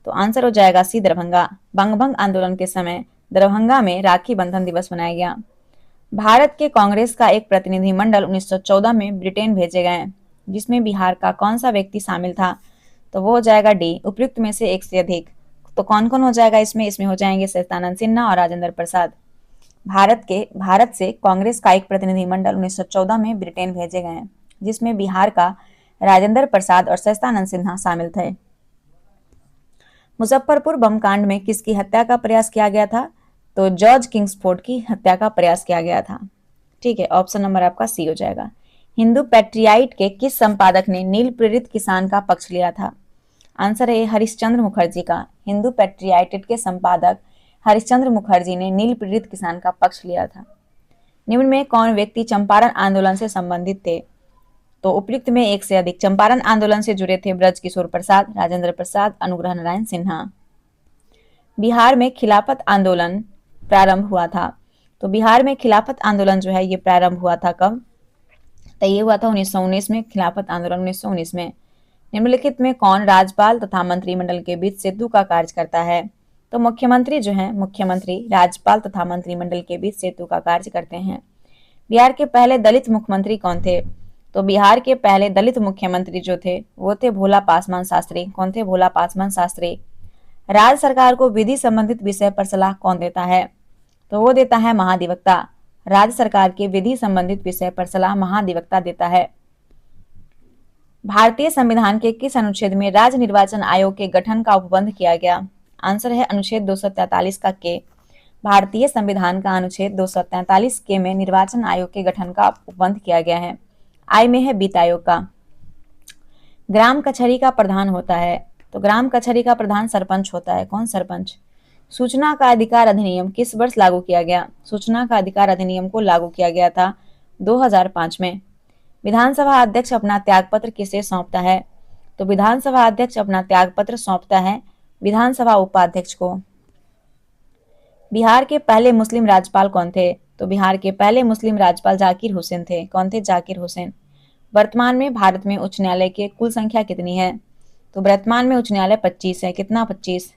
तो आंसर हो जाएगा सी दरभंगा। बंगभंग आंदोलन के समय दरभंगा में राखी बंधन दिवस मनाया गया। भारत के कांग्रेस का एक प्रतिनिधिमंडल 1914 में ब्रिटेन भेजे गए जिसमें बिहार का कौन सा व्यक्ति शामिल था? तो वो हो जाएगा डी, उपयुक्त में से एक से अधिक। तो कौन कौन हो जाएगा इसमें हो जाएंगे सैयदानंद सिन्हा और राजेंद्र प्रसाद। भारत से कांग्रेस का एक प्रतिनिधिमंडल 1914 में ब्रिटेन भेजे गए जिसमें बिहार का राजेंद्र प्रसाद और सैयदानंद सिन्हा शामिल थे। मुजफ्फरपुर बम कांड में किसकी हत्या का प्रयास किया गया था? तो जॉर्ज किंग्सफोर्ड की हत्या का प्रयास किया गया था। ठीक है, ऑप्शन नंबर आपका सी हो जाएगा। हिंदू पैट्रियाइट के किस संपादक ने नील प्रेरित किसान का पक्ष लिया था? आंसर है हरिश्चंद्र मुखर्जी का। हिंदू पैट्रियाइट के संपादक हरिश्चंद्र मुखर्जी ने नील प्रेरित किसान का पक्ष लिया था। निम्न में कौन व्यक्ति चंपारण आंदोलन से संबंधित थे? तो उपयुक्त में एक से अधिक। चंपारण आंदोलन से जुड़े थे ब्रज किशोर प्रसाद, राजेंद्र प्रसाद, अनुग्रह नारायण सिन्हा। बिहार में खिलाफत आंदोलन प्रारंभ हुआ था। तो बिहार में खिलाफत आंदोलन जो है ये प्रारंभ हुआ था कब? तो ये हुआ था 1919 में। खिलाफत आंदोलन 1919 में। निम्नलिखित में कौन राज्यपाल तथा मंत्रिमंडल के बीच सेतु का कार्य करता है? तो मुख्यमंत्री जो है, मुख्यमंत्री राज्यपाल तथा मंत्रिमंडल के बीच सेतु का कार्य करते हैं। बिहार के पहले दलित मुख्यमंत्री कौन थे? तो बिहार के पहले दलित मुख्यमंत्री जो थे वो थे भोला पासवान शास्त्री। कौन थे? भोला पासवान शास्त्री। राज्य सरकार को विधि संबंधित विषय पर सलाह कौन देता है? तो वो देता है महाधिवक्ता। राज्य सरकार के विधि संबंधित विषय पर सलाह महाधिवक्ता देता है। भारतीय संविधान के किस अनुच्छेद में राज्य निर्वाचन आयोग के गठन का उपबंध किया गया? आंसर है अनुच्छेद 243 का के। भारतीय संविधान का अनुच्छेद 243 के में निर्वाचन आयोग के गठन का उपबंध किया गया है। आई में है वित्त आयोग का। ग्राम कचहरी का प्रधान होता है, तो ग्राम कचहरी का प्रधान सरपंच होता है। कौन? सरपंच। सूचना का अधिकार अधिनियम किस वर्ष लागू किया गया? सूचना का अधिकार अधिनियम को लागू किया गया था 2005 में। विधानसभा अध्यक्ष अपना त्यागपत्र किसे सौंपता है? तो विधानसभा अध्यक्ष अपना त्यागपत्र सौंपता है विधानसभा उपाध्यक्ष को। बिहार के पहले मुस्लिम राज्यपाल कौन थे? तो बिहार के पहले मुस्लिम राज्यपाल जाकिर हुसैन थे। कौन थे? जाकिर हुसैन। वर्तमान में भारत में उच्च न्यायालय की कुल संख्या कितनी है? तो वर्तमान में उच्च न्यायालय 25 है। कितना? 25।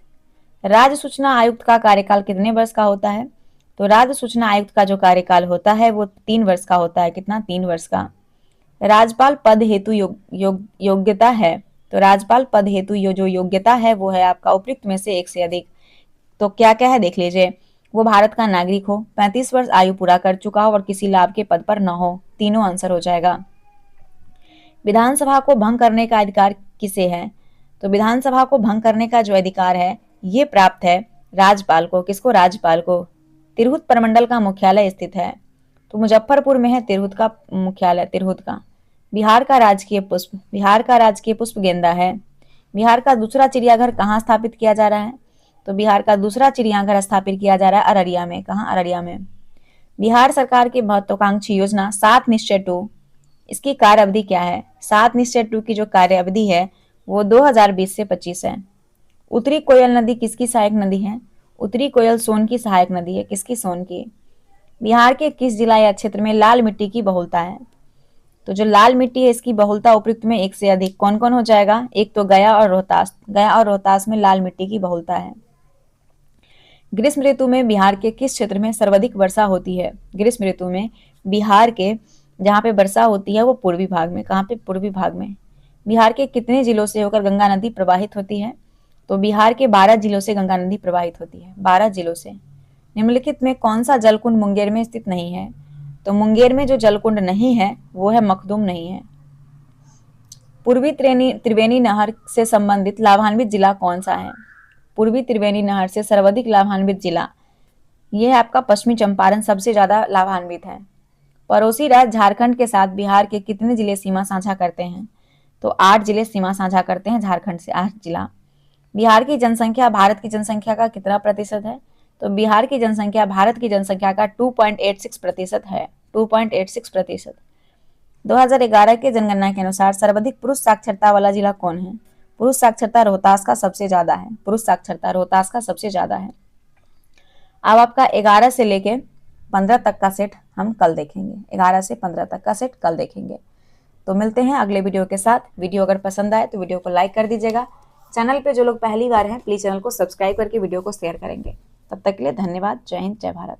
राज्य सूचना आयुक्त का कार्यकाल कितने वर्ष का होता है? तो राज्य सूचना आयुक्त का जो कार्यकाल होता है वो 3 वर्ष का होता है। कितना? 3 वर्ष का। राज्यपाल पद हेतु योग्यता है, तो राज्यपाल पद हेतु जो योग्यता है वो है आपका उपयुक्त में से एक से अधिक। तो क्या क्या है देख लीजिए। वो भारत का नागरिक हो, 35 वर्ष आयु पूरा कर चुका हो और किसी लाभ के पद पर न हो। तीनों आंसर हो जाएगा। विधानसभा को भंग करने का अधिकार किसे है? तो विधानसभा को भंग करने का जो अधिकार है ये प्राप्त है राज्यपाल को। किसको? राज्यपाल को। तिरहुत प्रमंडल का मुख्यालय स्थित है, तो मुजफ्फरपुर में है तिरहुत का मुख्यालय। तिरहुत का। बिहार का राजकीय पुष्प, बिहार का राजकीय पुष्प गेंदा है। बिहार का दूसरा चिड़ियाघर कहाँ स्थापित किया जा रहा है? तो बिहार का दूसरा चिड़ियाघर स्थापित किया जा रहा है अररिया में। कहाँ? अररिया में। बिहार सरकार की महत्वाकांक्षी योजना 7 निश्चय 2, इसकी कार्य अवधि क्या है? 7 निश्चय 2 की जो कार्य अवधि है वो 2020 से 25 है। उत्तरी कोयल नदी किसकी सहायक नदी है? उत्तरी कोयल सोन की सहायक नदी है। किसकी? सोन की। बिहार के किस जिला या क्षेत्र में लाल मिट्टी की बहुलता है? तो जो लाल मिट्टी है इसकी बहुलता उपयुक्त में एक से अधिक। कौन कौन हो जाएगा? एक तो गया और रोहतास। गया और रोहतास में लाल मिट्टी की बहुलता है। ग्रीष्म ऋतु में बिहार के किस क्षेत्र में सर्वाधिक वर्षा होती है? ग्रीष्म ऋतु में बिहार के जहाँ पे वर्षा होती है वो पूर्वी भाग में। कहाँ पे? पूर्वी भाग में। बिहार के कितने जिलों से होकर गंगा नदी प्रवाहित होती है? तो बिहार के 12 जिलों से गंगा नदी प्रवाहित होती है। 12 जिलों से। निम्नलिखित में कौन सा जलकुंड मुंगेर में स्थित नहीं है? तो मुंगेर में जो जलकुंड नहीं है वो है मखदूम नहीं है। पूर्वी त्रिवेणी नहर से संबंधित लाभान्वित जिला कौन सा है? पूर्वी त्रिवेणी नहर से सर्वाधिक लाभान्वित जिला ये है आपका पश्चिमी चंपारण, सबसे ज्यादा लाभान्वित है। पड़ोसी राज्य झारखंड के साथ बिहार के कितने जिले सीमा साझा करते हैं? तो 8 जिले सीमा साझा करते हैं झारखंड से। 8 जिला। बिहार की जनसंख्या भारत की जनसंख्या का कितना प्रतिशत है? तो बिहार की जनसंख्या भारत की जनसंख्या का 2.86% है। 2.86%। 2011 के जनगणना के अनुसार सर्वाधिक पुरुष साक्षरता वाला जिला कौन है? पुरुष साक्षरता रोहतास का सबसे ज्यादा है। पुरुष साक्षरता रोहतास का सबसे ज्यादा है। अब आपका 11 से लेके 15 तक का सेट हम कल देखेंगे। 11 से 15 तक का सेट कल देखेंगे। तो मिलते हैं अगले वीडियो के साथ। वीडियो अगर पसंद आए तो वीडियो को लाइक कर दीजिएगा। चैनल पे जो लोग पहली बार हैं प्लीज चैनल को सब्सक्राइब करके वीडियो को शेयर करेंगे। तब तक के लिए धन्यवाद। जय हिंद, जय भारत।